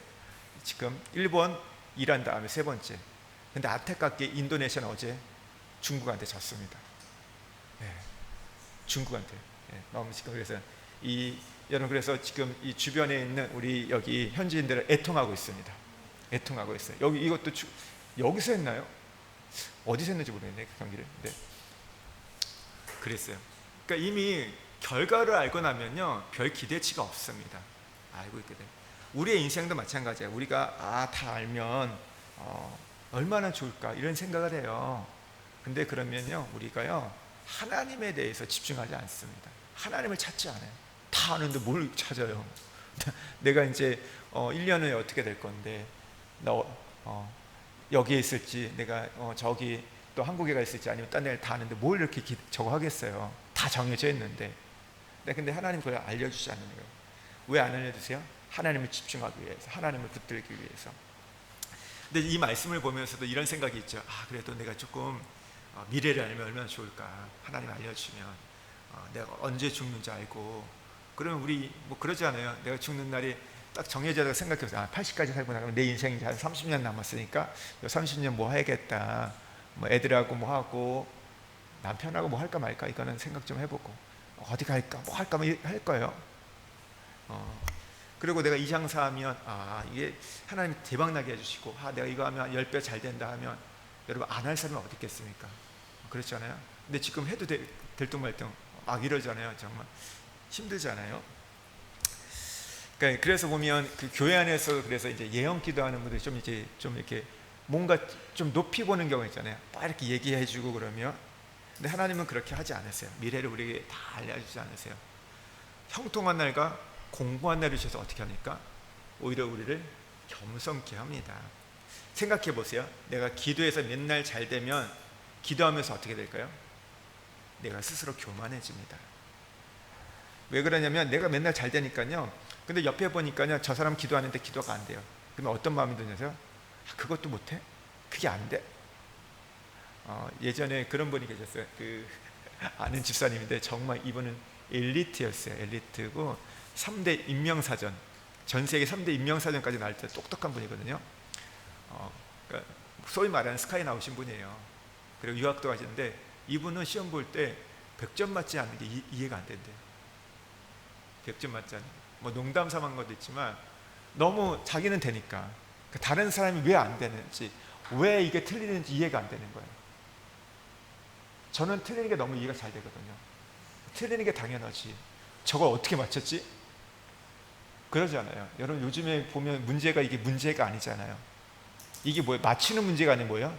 지금 일본, 이란 다음에 세 번째. 근데 안타깝게 인도네시아는 어제 중국한테 졌습니다. 예, 중국한테. 예, 너무 지금 그래서 여러분, 그래서 지금 이 주변에 있는 우리 여기 현지인들을 애통하고 있습니다. 애통하고 있어요. 이것도 여기서 했나요? 어디서 했는지 모르겠네, 그 경기를. 네. 그랬어요. 그러니까 이미 결과를 알고 나면요, 별 기대치가 없습니다. 알고 있게 돼요. 우리의 인생도 마찬가지예요. 우리가 다 알면 얼마나 좋을까 이런 생각을 해요. 근데 그러면요, 우리가요 하나님에 대해서 집중하지 않습니다. 하나님을 찾지 않아요. 다 아는데 뭘 찾아요? 내가 이제 1년 후에 어떻게 될 건데, 여기에 있을지, 내가 저기 또 한국에 가 있을지, 아니면 딴 데를 다 아는데 뭘 이렇게 저거 하겠어요? 다 정해져 있는데. 근데 하나님 그걸 알려주지 않는 거예요. 왜 안 알려주세요? 하나님을 집중하기 위해서, 하나님을 붙들기 위해서. 근데 이 말씀을 보면서도 이런 생각이 있죠. 그래도 내가 조금 미래를 알면 얼마나 좋을까. 하나님 알려주면 내가 언제 죽는지 알고. 그러면 우리 뭐 그러지 않아요? 내가 죽는 날이 딱 정해져서 생각해서 80까지 살고 나면 내 인생이 한 30년 남았으니까 30년 뭐 해야겠다. 뭐 애들하고 뭐 하고 남편하고 뭐 할까 말까, 이거는 생각 좀 해보고, 어디 갈까 뭐 할까 뭐 할 거예요. 그리고 내가 이 장사하면 이게 하나님 대박나게 해주시고, 내가 이거 하면 10배 잘 된다 하면, 여러분 안 할 사람은 어디 있겠습니까? 그렇잖아요. 근데 지금 해도 될뚱말뚱 이러잖아요. 정말 힘들잖아요. 그러니까 그래서 보면 그 교회 안에서 그래서 이제 예언 기도하는 분들이 좀 이렇게 뭔가 좀 높이 보는 경우 있잖아요. 막 이렇게 얘기해주고 그러면. 근데 하나님은 그렇게 하지 않으세요. 미래를 우리에게 다 알려주지 않으세요. 형통한 날과 공고한 날을 주셔서 어떻게 합니까? 오히려 우리를 겸손케 합니다. 생각해 보세요. 내가 기도해서 맨날 잘 되면 기도하면서 어떻게 될까요? 내가 스스로 교만해집니다. 왜 그러냐면 내가 맨날 잘 되니까요. 근데 옆에 보니까요, 저 사람 기도하는데 기도가 안 돼요. 그러면 어떤 마음이 드냐고요? 그것도 못해? 그게 안 돼? 예전에 그런 분이 계셨어요. 아는 집사님인데 정말 이분은 엘리트였어요. 엘리트고 3대 인명사전, 전 세계 3대 인명사전까지 나올 때 똑똑한 분이거든요. 그러니까 소위 말하는 스카이 나오신 분이에요. 그리고 유학도 하시는데, 이분은 시험 볼 때 100점 맞지 않는 게 이해가 안 된대요. 100점 맞지 않는, 뭐 농담 삼은 것도 있지만 너무 자기는 되니까 다른 사람이 왜 안 되는지, 왜 이게 틀리는지 이해가 안 되는 거예요. 저는 틀리는 게 너무 이해가 잘 되거든요. 틀리는 게 당연하지, 저걸 어떻게 맞췄지? 그러잖아요. 여러분 요즘에 보면 문제가 이게 문제가 아니잖아요. 이게 뭐예요? 맞히는 문제가 아니면 뭐예요?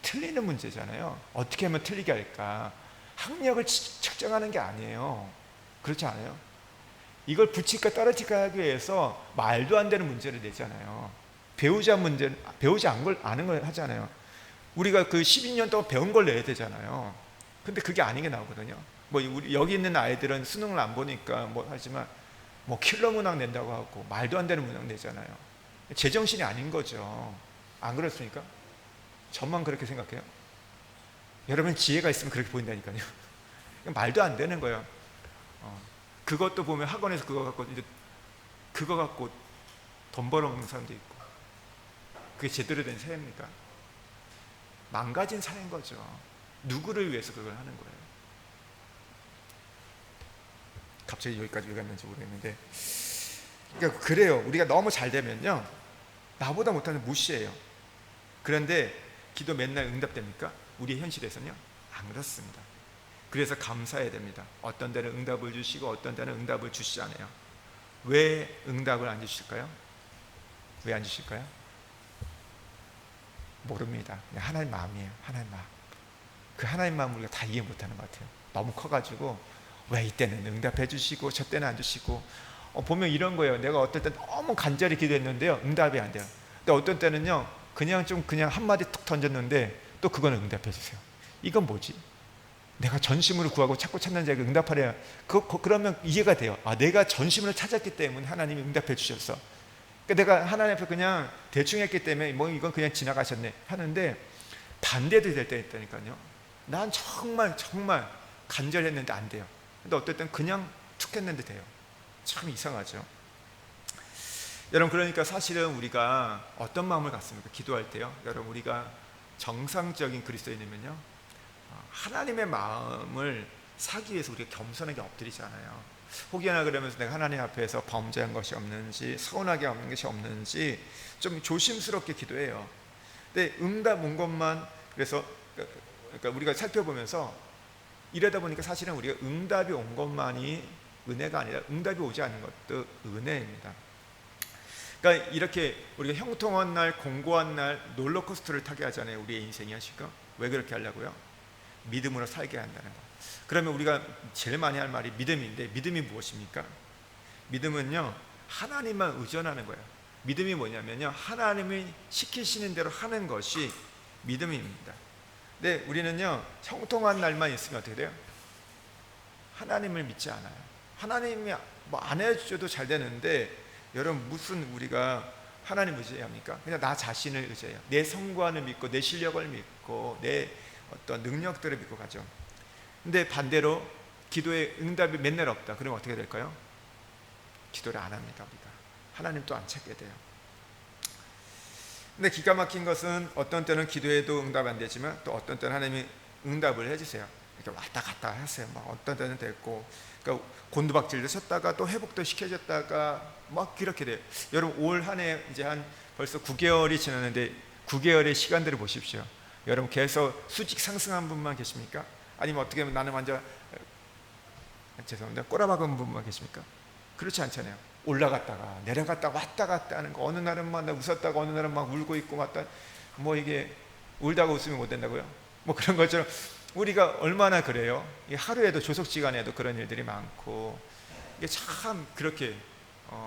틀리는 문제잖아요. 어떻게 하면 틀리게 할까? 학력을 측정하는 게 아니에요. 그렇지 않아요? 이걸 붙일까 떨어질까 하기 위해서 말도 안 되는 문제를 내잖아요. 배우지 않은 걸 하잖아요. 우리가 12년 동안 배운 걸 내야 되잖아요. 근데 그게 아닌 게 나오거든요. 뭐 여기 있는 아이들은 수능을 안 보니까 뭐 하지만 뭐 킬러 문항 낸다고 하고 말도 안 되는 문항 내잖아요. 제정신이 아닌 거죠. 안 그렇습니까? 저만 그렇게 생각해요? 여러분 지혜가 있으면 그렇게 보인다니까요. 말도 안 되는 거예요. 그것도 보면 학원에서 그거 갖고 돈 벌어먹는 사람도 있고, 그게 제대로 된 사회입니까? 망가진 사회인 거죠. 누구를 위해서 그걸 하는 거예요? 갑자기 여기까지 왜 갔는지 모르겠는데, 그러니까 그래요. 우리가 너무 잘 되면요, 나보다 못하는 무시해요. 그런데 기도 맨날 응답됩니까? 우리의 현실에서는요, 안 그렇습니다. 그래서 감사해야 됩니다. 어떤 데는 응답을 주시고 어떤 데는 응답을 주시지 않아요. 왜 응답을 안 주실까요? 왜 안 주실까요? 모릅니다. 그냥 하나님 마음이에요. 하나님 마음. 그 하나님 마음을 우리가 다 이해 못하는 것 같아요. 너무 커가지고 왜 이때는 응답해 주시고 저 때는 안 주시고. 보면 이런 거예요. 내가 어떨 때 너무 간절히 기도했는데요, 응답이 안 돼요. 근데 어떤 때는요, 그냥 한마디 툭 던졌는데 또 그거는 응답해 주세요. 이건 뭐지? 내가 전심으로 구하고 찾고 찾는 자에게 응답하래야. 그러면 이해가 돼요. 내가 전심으로 찾았기 때문에 하나님이 응답해 주셨어. 그러니까 내가 하나님 앞에 그냥 대충 했기 때문에 뭐 이건 그냥 지나가셨네 하는데 반대도 될 때 있다니까요. 난 정말 간절했는데 안 돼요. 근데 어떨 땐 그냥 툭 했는데 돼요. 참 이상하죠. 여러분, 그러니까 사실은 우리가 어떤 마음을 갖습니까? 기도할 때요. 여러분, 우리가 정상적인 그리스도인이면요, 하나님의 마음을 사기 위해서 우리가 겸손하게 엎드리잖아요. 혹여나 그러면서 내가 하나님 앞에서 범죄한 것이 없는지, 서운하게 없는 것이 없는지 좀 조심스럽게 기도해요. 근데 응답 온 것만, 그러니까 우리가 살펴보면서 이러다 보니까 사실은 우리가 응답이 온 것만이 은혜가 아니라 응답이 오지 않는 것도 은혜입니다. 그러니까 이렇게 우리가 형통한 날, 공고한 날 롤러코스터를 타게 하잖아요. 우리의 인생이 하실까? 왜 그렇게 하려고요? 믿음으로 살게 한다는 거. 그러면 우리가 제일 많이 할 말이 믿음인데, 믿음이 무엇입니까? 믿음은요, 하나님만 의존하는 거예요. 믿음이 뭐냐면요, 하나님이 시키시는 대로 하는 것이 믿음입니다. 근데 우리는요, 형통한 날만 있으면 어떻게 돼요? 하나님을 믿지 않아요. 하나님이 뭐 안 해줘도 잘 되는데, 여러분, 무슨 우리가 하나님 의지합니까? 그냥 나 자신을 의지해요. 내 성관을 믿고, 내 실력을 믿고, 내 어떤 능력들을 믿고 가죠. 근데 반대로 기도의 응답이 맨날 없다. 그러면 어떻게 될까요? 기도를 안 합니다. 우리가 하나님 또 안 찾게 돼요. 근데 기가 막힌 것은 어떤 때는 기도해도 응답 안 되지만 또 어떤 때는 하나님이 응답을 해주세요. 이렇게 왔다 갔다 하세요. 막 어떤 때는 됐고, 그러니까 곤두박질도 쳤다가 또 회복도 시켜줬다가 막 그렇게 돼요. 여러분, 올 한 해 이제 한 벌써 9개월이 지났는데 9개월의 시간들을 보십시오. 여러분, 계속 수직 상승한 분만 계십니까? 아니면 어떻게 하면 나는 완전 죄송합니다, 꼬라박은 분만 계십니까? 그렇지 않잖아요. 올라갔다가 내려갔다가 왔다 갔다 하는 거. 어느 날은 막 웃었다가 어느 날은 막 울고 있고 맞다. 뭐 이게 울다가 웃으면 못 된다고요? 뭐 그런 것처럼 우리가 얼마나 그래요. 하루에도 조석지간에도 그런 일들이 많고, 이게 참 그렇게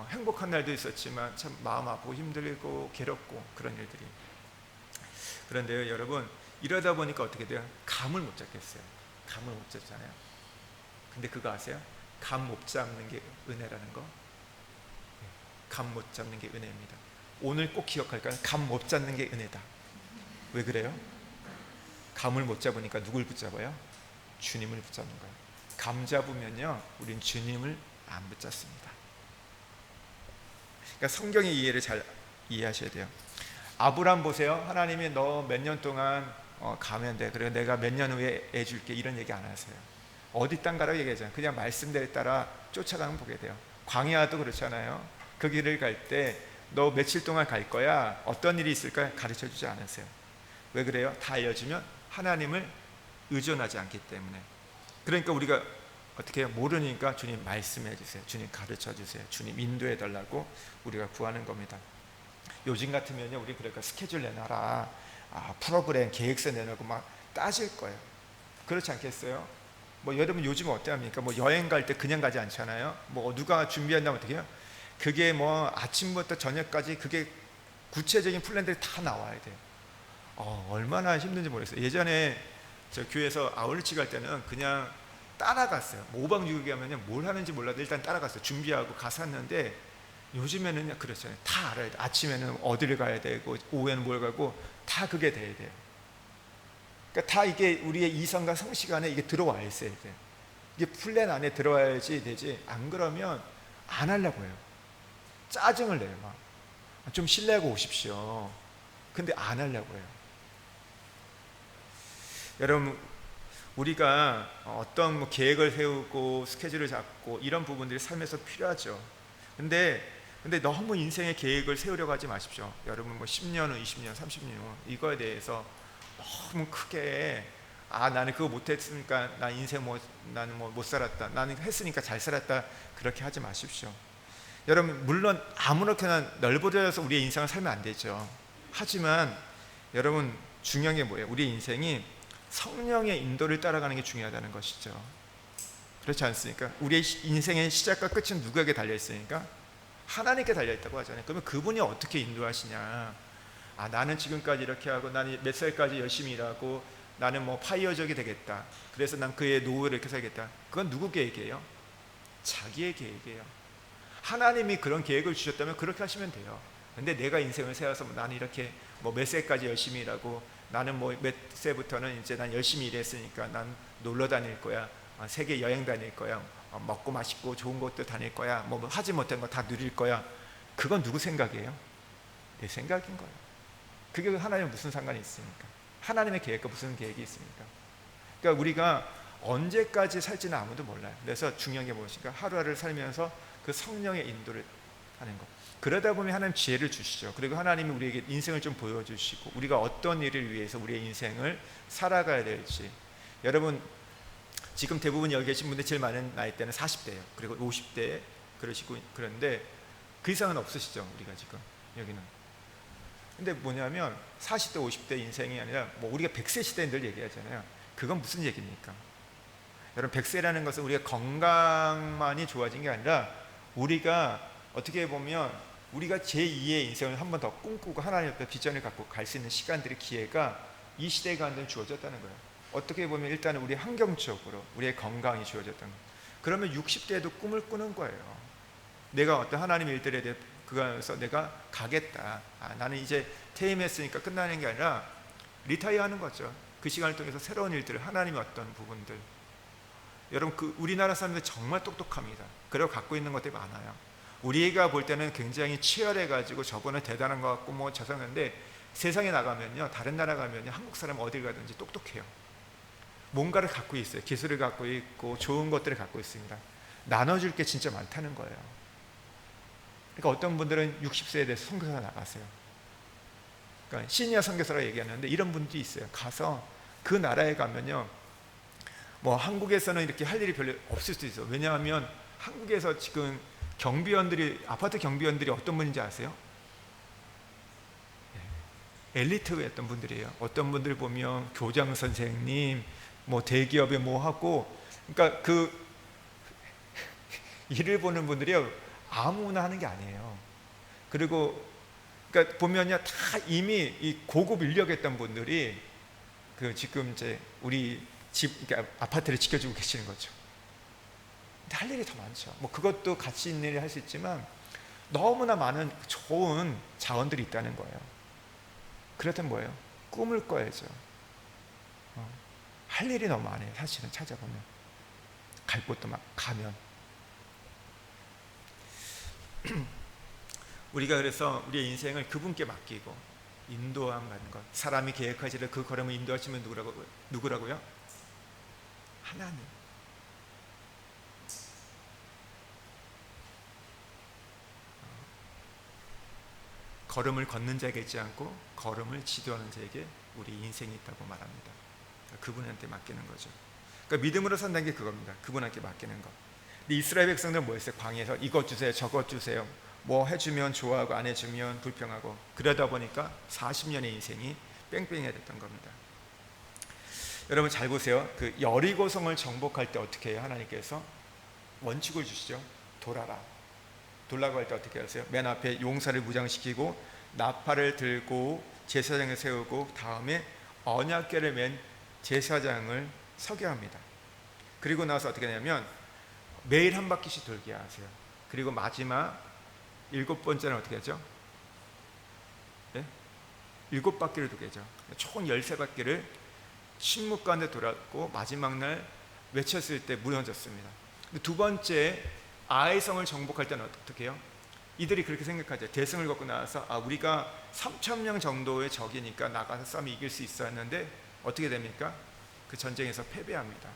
행복한 날도 있었지만 참 마음 아프고 힘들고 괴롭고 그런 일들이. 그런데요, 여러분, 이러다 보니까 어떻게 돼요? 감을 못 잡겠어요. 감을 못 잡잖아요. 근데 그거 아세요? 감 못 잡는 게 은혜라는 거. 감 못 잡는 게 은혜입니다. 오늘 꼭 기억할까요? 감 못 잡는 게 은혜다. 왜 그래요? 감을 못 잡으니까 누굴 붙잡아요? 주님을 붙잡는 거예요. 감 잡으면요, 우린 주님을 안 붙잡습니다. 그러니까 성경의 이해를 잘 이해하셔야 돼요. 아브람 보세요. 하나님이 너 몇 년 동안 가면 돼. 그리고 내가 몇 년 후에 애 줄게. 이런 얘기 안 하세요. 어디 땅 가라고 얘기하잖아요. 그냥 말씀대로 따라 쫓아가면 보게 돼요. 광야도 그렇잖아요. 그 길을 갈 때 너 며칠 동안 갈 거야. 어떤 일이 있을까 가르쳐 주지 않으세요. 왜 그래요? 다 알려주면 하나님을 의존하지 않기 때문에. 그러니까 우리가 어떻게 해요? 모르니까 주님 말씀해 주세요. 주님 가르쳐 주세요. 주님 인도해 달라고 우리가 구하는 겁니다. 요즘 같으면요, 우리 그러니까 스케줄 내놔라, 프로그램 계획서 내놓고 막 따질 거예요. 그렇지 않겠어요? 뭐 여러분 요즘 어때 합니까? 뭐 여행 갈 때 그냥 가지 않잖아요. 뭐 누가 준비한다면 어떻게 해요? 그게 뭐 아침부터 저녁까지 그게 구체적인 플랜들이 다 나와야 돼요. 얼마나 힘든지 모르겠어요. 예전에 저 교회에서 아울리치 갈 때는 그냥 따라갔어요. 뭐 5박 6일 하면요, 뭘 하는지 몰라도 일단 따라갔어요. 준비하고 가서 했는데, 요즘에는 그렇잖아요. 다 알아야 돼. 아침에는 어디를 가야 되고 오후에는 뭘 가고 다 그게 돼야 돼요. 그러니까 다 이게 우리의 이성과 성식 안에 이게 들어와 있어야 돼요. 이게 플랜 안에 들어와야지 되지, 안 그러면 안 하려고 해요. 짜증을 내요. 막 좀 신뢰하고 오십시오. 근데 안 하려고 해요. 여러분, 우리가 어떤 뭐 계획을 세우고 스케줄을 잡고 이런 부분들이 삶에서 필요하죠. 근데 너무 인생의 계획을 세우려고 하지 마십시오. 여러분, 뭐 10년 후, 20년, 30년 후 이거에 대해서 너무 크게 나는 그거 못했으니까 나는 뭐 못 살았다, 나는 했으니까 잘 살았다, 그렇게 하지 마십시오. 여러분, 물론 아무렇게나 넓어져서 우리의 인생을 살면 안 되죠. 하지만 여러분, 중요한 게 뭐예요? 우리의 인생이 성령의 인도를 따라가는 게 중요하다는 것이죠. 그렇지 않습니까? 우리의 인생의 시작과 끝은 누구에게 달려있으니까? 하나님께 달려있다고 하잖아요. 그러면 그분이 어떻게 인도하시냐? 나는 지금까지 이렇게 하고, 나는 몇 살까지 열심히 일하고, 나는 뭐 파이어족이 되겠다, 그래서 난 그의 노후를 이렇게 살겠다. 그건 누구 계획이에요? 자기의 계획이에요. 하나님이 그런 계획을 주셨다면 그렇게 하시면 돼요. 근데 내가 인생을 세워서 나는 이렇게 뭐 몇 세까지 열심히 일하고, 나는 뭐 몇 세부터는 이제 난 열심히 일했으니까 난 놀러 다닐 거야, 세계 여행 다닐 거야, 먹고 맛있고 좋은 곳도 다닐 거야, 뭐 하지 못한 거 다 누릴 거야. 그건 누구 생각이에요? 내 생각인 거예요. 그게 하나님과 무슨 상관이 있습니까? 하나님의 계획과 무슨 계획이 있습니까? 그러니까 우리가 언제까지 살지는 아무도 몰라요. 그래서 중요한 게 무엇인가? 하루하루를 살면서 그 성령의 인도를 하는 것. 그러다 보면 하나님 지혜를 주시죠. 그리고 하나님이 우리에게 인생을 좀 보여주시고, 우리가 어떤 일을 위해서 우리의 인생을 살아가야 될지. 여러분, 지금 대부분 여기 계신 분들 제일 많은 나이대는 40대예요. 그리고 50대 그러시고, 그런데 그 이상은 없으시죠, 우리가 지금 여기는. 근데 뭐냐면 40대 50대 인생이 아니라, 뭐 우리가 100세 시대에 늘 얘기하잖아요. 그건 무슨 얘기입니까? 여러분, 100세라는 것은 우리가 건강만이 좋아진 게 아니라, 우리가 어떻게 보면 우리가 제2의 인생을 한 번 더 꿈꾸고 하나님 앞에 비전을 갖고 갈 수 있는 시간들의 기회가 이 시대에 가운데 주어졌다는 거예요. 어떻게 보면 일단은 우리 환경적으로 우리의 건강이 주어졌다는 거예요. 그러면 60대에도 꿈을 꾸는 거예요. 내가 어떤 하나님의 일들에 대해 그거에서 내가 가겠다. 나는 이제 퇴임했으니까 끝나는 게 아니라 리타이어 하는 거죠. 그 시간을 통해서 새로운 일들을, 하나님의 어떤 부분들. 여러분, 그 우리나라 사람들 정말 똑똑합니다. 그리고 갖고 있는 것들이 많아요. 우리가 볼 때는 굉장히 치열해가지고 저거는 대단한 것 같고 뭐 저상한데, 세상에 나가면요, 다른 나라 가면요, 한국 사람 어딜 가든지 똑똑해요. 뭔가를 갖고 있어요. 기술을 갖고 있고 좋은 것들을 갖고 있습니다. 나눠줄 게 진짜 많다는 거예요. 그러니까 어떤 분들은 60세에 대해서 선교사 나가세요. 그러니까 시니어 선교사라고 얘기하는데, 이런 분들이 있어요. 가서 그 나라에 가면요, 뭐 한국에서는 이렇게 할 일이 별로 없을 수도 있어요. 왜냐하면 한국에서 지금 경비원들이, 아파트 경비원들이 어떤 분인지 아세요? 엘리트였던 분들이에요. 어떤 분들 보면 교장 선생님, 뭐 대기업에 뭐 하고, 그러니까 그 일을 보는 분들이요, 아무나 하는 게 아니에요. 그리고 그러니까 보면요, 다 이미 이 고급 인력했던 분들이 그 지금 이제 우리 집, 그러니까 아파트를 지켜주고 계시는 거죠. 근데 할 일이 더 많죠. 뭐 그것도 가치 있는 일을 할 수 있지만 너무나 많은 좋은 자원들이 있다는 거예요. 그렇다면 뭐예요? 꿈을 꿔야죠. 할 일이 너무 많아요. 사실은 찾아보면, 갈 곳도 막 가면. 우리가 그래서 우리의 인생을 그분께 맡기고 인도함 받는 것. 사람이 계획하시되 그 걸음을 인도하시면 누구라고요? 하나님. 걸음을 걷는 자에게 있지 않고 걸음을 지도하는 자에게 우리 인생이 있다고 말합니다. 그분한테 맡기는 거죠. 그러니까 믿음으로 산다는 게 그겁니다. 그분한테 맡기는 것. 근데 이스라엘 백성들은 뭐였어요? 광야에서 이것 주세요, 저것 주세요. 뭐 해주면 좋아하고 안 해주면 불평하고, 그러다 보니까 40년의 인생이 뺑뺑이가 됐던 겁니다. 여러분 잘 보세요. 그 여리고성을 정복할 때 어떻게 해요? 하나님께서 원칙을 주시죠. 돌아라. 돌라고 할 때 어떻게 하세요? 맨 앞에 용사를 무장시키고 나팔을 들고 제사장을 세우고, 다음에 언약궤를 맨 제사장을 서게 합니다. 그리고 나서 어떻게 하냐면 매일 한 바퀴씩 돌게 하세요. 그리고 마지막 7번째는 어떻게 하죠? 네? 7바퀴를 돌게 하죠. 총 13바퀴를 신문 가운데 돌았고, 마지막 날 외쳤을 때 무너졌습니다. 두 번째, 아의 성을 정복할 때는 어떻게 해요? 이들이 그렇게 생각하죠. 대승을 거고 나와서 우리가 3,000명 정도의 적이니까 나가서 싸우면 이길 수 있었는데 어떻게 됩니까? 그 전쟁에서 패배합니다.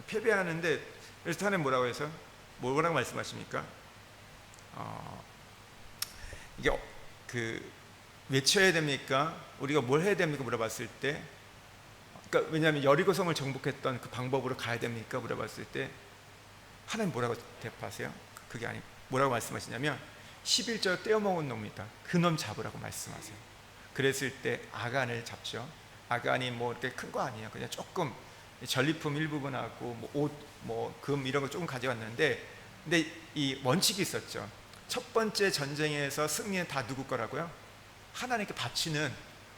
패배하는데, 그래서 하나님 뭐라고 해서 뭐라고 말씀하십니까? 이게 그 외쳐야 됩니까? 우리가 뭘 해야 됩니까? 물어봤을 때, 그러니까 왜냐하면 여리고성을 정복했던 그 방법으로 가야 됩니까? 물어봤을 때 하나님 뭐라고 대답하세요? 그게 아니, 뭐라고 말씀하시냐면 11절 떼어먹은 놈이다. 그 놈 잡으라고 말씀하세요. 그랬을 때 아간을 잡죠. 아간이 뭐 이렇게 큰 거 아니에요. 그냥 조금 전리품 일부분하고 뭐 옷, 뭐 금 이런 거 조금 가져왔는데, 근데 이 원칙이 있었죠. 첫 번째 전쟁에서 승리는 다 누구 거라고요? 하나님께 바치는,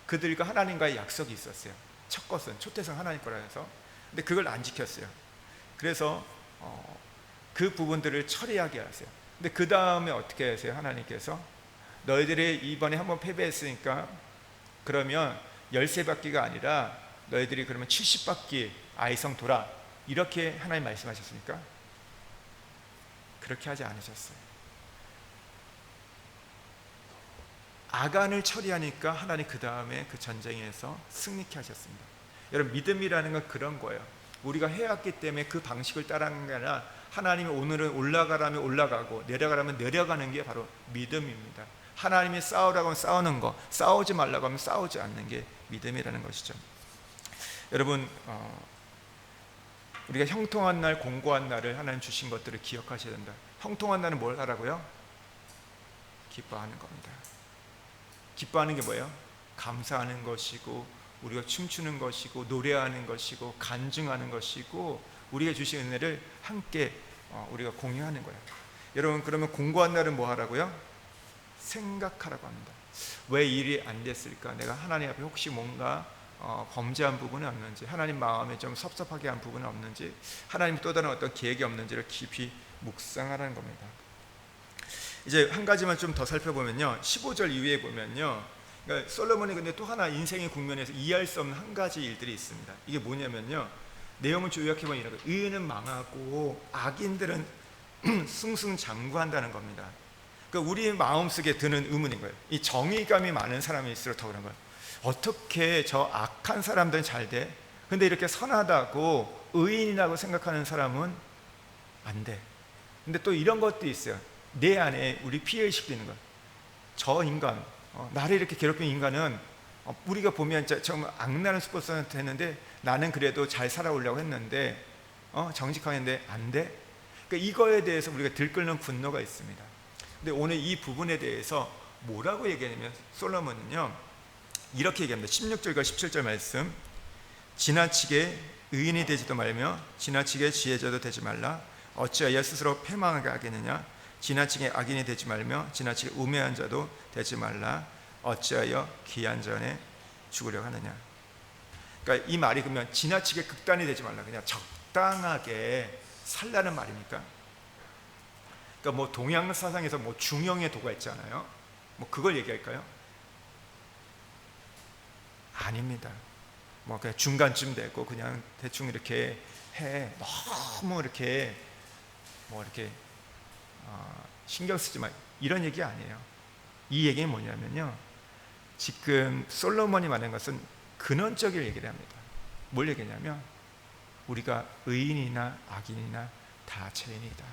그들과 하나님과의 약속이 있었어요. 첫 것은 초태성 하나님 거라 해서. 근데 그걸 안 지켰어요. 그래서 그 부분들을 처리하게 하세요. 근데 그 다음에 어떻게 하세요? 하나님께서 너희들이 이번에 한번 패배했으니까 그러면 13바퀴가 아니라 너희들이 그러면 70바퀴 아이성 돌아, 이렇게 하나님 말씀하셨습니까? 그렇게 하지 않으셨어요. 아간을 처리하니까 하나님 그 다음에 그 전쟁에서 승리케 하셨습니다. 여러분, 믿음이라는 건 그런 거예요. 우리가 해왔기 때문에 그 방식을 따라가는 게 아니라 하나님이 오늘은 올라가라면 올라가고 내려가라면 내려가는 게 바로 믿음입니다. 하나님이 싸우라고 하면 싸우는 거, 싸우지 말라고 하면 싸우지 않는 게 믿음이라는 것이죠. 여러분, 우리가 형통한 날, 공고한 날을 하나님 주신 것들을 기억하셔야 된다. 형통한 날은 뭘 하라고요? 기뻐하는 겁니다. 기뻐하는 게 뭐예요? 감사하는 것이고, 우리가 춤추는 것이고, 노래하는 것이고, 간증하는 것이고, 우리가 주신 은혜를 함께 우리가 공유하는 거예요. 여러분, 그러면 공고한 날은 뭐 하라고요? 생각하라고 합니다. 왜 일이 안 됐을까? 내가 하나님 앞에 혹시 뭔가 범죄한 부분은 없는지, 하나님 마음에 좀 섭섭하게 한 부분은 없는지, 하나님 또 다른 어떤 계획이 없는지를 깊이 묵상하라는 겁니다. 이제 한 가지만 좀 더 살펴보면요, 15절 이후에 보면요, 그러니까 솔로몬이 근데 또 하나 인생의 국면에서 이해할 수 없는 한 가지 일들이 있습니다. 이게 뭐냐면요, 내용을 요약해보면 이런 거예요. 의인은 망하고 악인들은 승승장구한다는 겁니다. 그러니까 우리 마음속에 드는 의문인 거예요. 이 정의감이 많은 사람일수록 더 그런 거예요. 어떻게 저 악한 사람들은 잘 돼? 근데 이렇게 선하다고 의인이라고 생각하는 사람은 안 돼. 근데 또 이런 것도 있어요. 내 안에 우리 피해의식도 있는 거예요. 저 인간, 나를 이렇게 괴롭힌 인간은 우리가 보면 정말 악나는 수법을 했는데 나는 그래도 잘 살아오려고 했는데 정직하게 했는데 안 돼? 그러니까 이거에 대해서 우리가 들끓는 분노가 있습니다. 근데 오늘 이 부분에 대해서 뭐라고 얘기하냐면 솔로몬은요 이렇게 얘기합니다. 16절과 17절 말씀, 지나치게 의인이 되지도 말며 지나치게 지혜자도 되지 말라. 어찌하여 스스로 패망하게 하겠느냐. 지나치게 악인이 되지 말며 지나치게 우매한 자도 되지 말라. 어찌하여 귀한 전에 죽으려고 하느냐. 그러니까 이 말이 그러면 지나치게 극단이 되지 말라, 그냥 적당하게 살라는 말입니까? 그러니까 뭐 동양 사상에서 뭐 중형의 도가 있잖아요. 뭐 그걸 얘기할까요? 아닙니다. 뭐 그냥 중간쯤 되고 그냥 대충 이렇게 해. 너무 이렇게 뭐 이렇게 신경 쓰지 마, 이런 얘기 아니에요. 이 얘기는 뭐냐면요, 지금 솔로몬이 말하는 것은 근원적인 얘기를 합니다. 뭘 얘기냐면 우리가 의인이나 악인이나 다 죄인이다.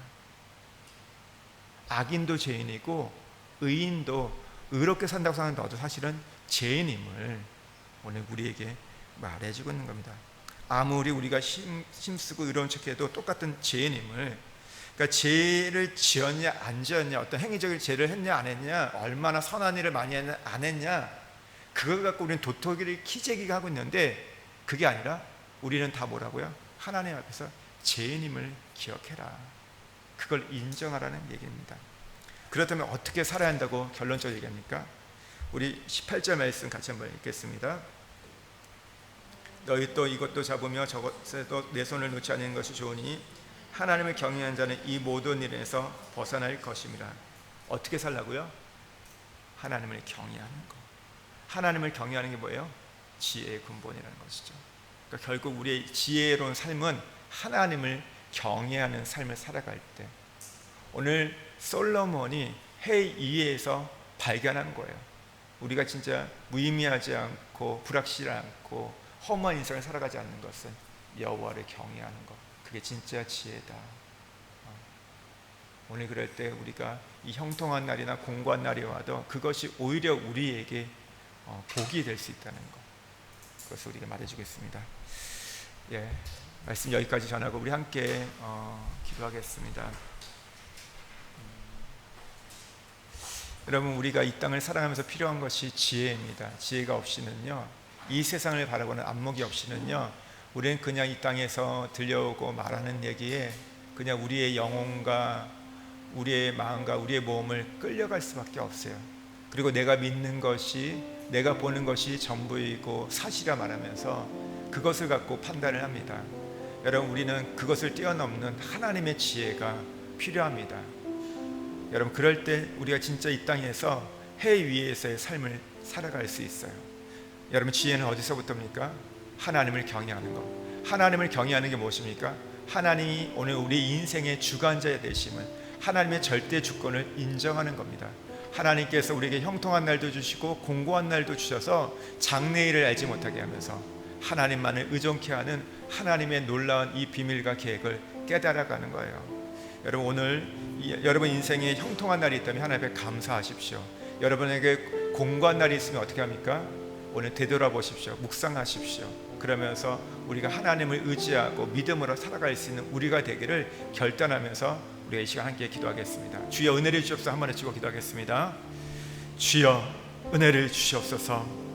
악인도 죄인이고 의인도 의롭게 산다고 생각하는 너도 사실은 죄인임을 오늘 우리에게 말해주고 있는 겁니다. 아무리 우리가 힘쓰고 의로운 척해도 똑같은 죄인임을, 그러니까 죄를 지었냐 안 지었냐, 어떤 행위적인 죄를 했냐 안 했냐, 얼마나 선한 일을 많이 했냐 안 했냐, 그걸 갖고 우리는 도토기를 키재기가 하고 있는데, 그게 아니라 우리는 다 뭐라고요? 하나님 앞에서 죄인임을 기억해라. 그걸 인정하라는 얘기입니다. 그렇다면 어떻게 살아야 한다고 결론적으로 얘기합니까? 우리 18절 말씀 같이 한번 읽겠습니다. 너희 또 이것도 잡으며 저것에도 내 손을 놓지 않는 것이 좋으니 하나님을 경외하는 자는 이 모든 일에서 벗어날 것입니다. 어떻게 살라고요? 하나님을 경외하는 거. 하나님을 경외하는 게 뭐예요? 지혜의 근본이라는 것이죠. 그러니까 결국 우리의 지혜로운 삶은 하나님을 경외하는 삶을 살아갈 때, 오늘 솔로몬이 해 2에서 발견한 거예요. 우리가 진짜 무의미하지 않고 불확실하지 않고 허무한 인생을 살아가지 않는 것은 여호와를 경외하는 것, 그게 진짜 지혜다. 오늘 그럴 때 우리가 이 형통한 날이나 공고한 날이 와도 그것이 오히려 우리에게 복이 될 수 있다는 것, 그것을 우리가 말해주겠습니다. 예, 말씀 여기까지 전하고 우리 함께 기도하겠습니다. 여러분, 우리가 이 땅을 살아가면서 필요한 것이 지혜입니다. 지혜가 없이는요, 이 세상을 바라보는 안목이 없이는요, 우리는 그냥 이 땅에서 들려오고 말하는 얘기에 그냥 우리의 영혼과 우리의 마음과 우리의 몸을 끌려갈 수밖에 없어요. 그리고 내가 믿는 것이, 내가 보는 것이 전부이고 사실이라 말하면서 그것을 갖고 판단을 합니다. 여러분, 우리는 그것을 뛰어넘는 하나님의 지혜가 필요합니다. 여러분, 그럴 때 우리가 진짜 이 땅에서 해 위에서의 삶을 살아갈 수 있어요. 여러분, 지혜는 어디서부터입니까? 하나님을 경외하는 것. 하나님을 경외하는 게 무엇입니까? 하나님이 오늘 우리 인생의 주관자 되심을, 하나님의 절대 주권을 인정하는 겁니다. 하나님께서 우리에게 형통한 날도 주시고 공고한 날도 주셔서 장래일을 알지 못하게 하면서 하나님만을 의존케 하는 하나님의 놀라운 이 비밀과 계획을 깨달아가는 거예요. 여러분, 오늘 여러분 인생에 형통한 날이 있다면 하나님 앞에 감사하십시오. 여러분에게 공고한 날이 있으면 어떻게 합니까? 오늘 되돌아보십시오. 묵상하십시오. 그러면서 우리가 하나님을 의지하고 믿음으로 살아갈 수 있는 우리가 되기를 결단하면서 우리가 이 시간 함께 기도하겠습니다. 주여 은혜를 주옵소서. 한번 외치고 기도하겠습니다. 주여 은혜를 주시옵소서.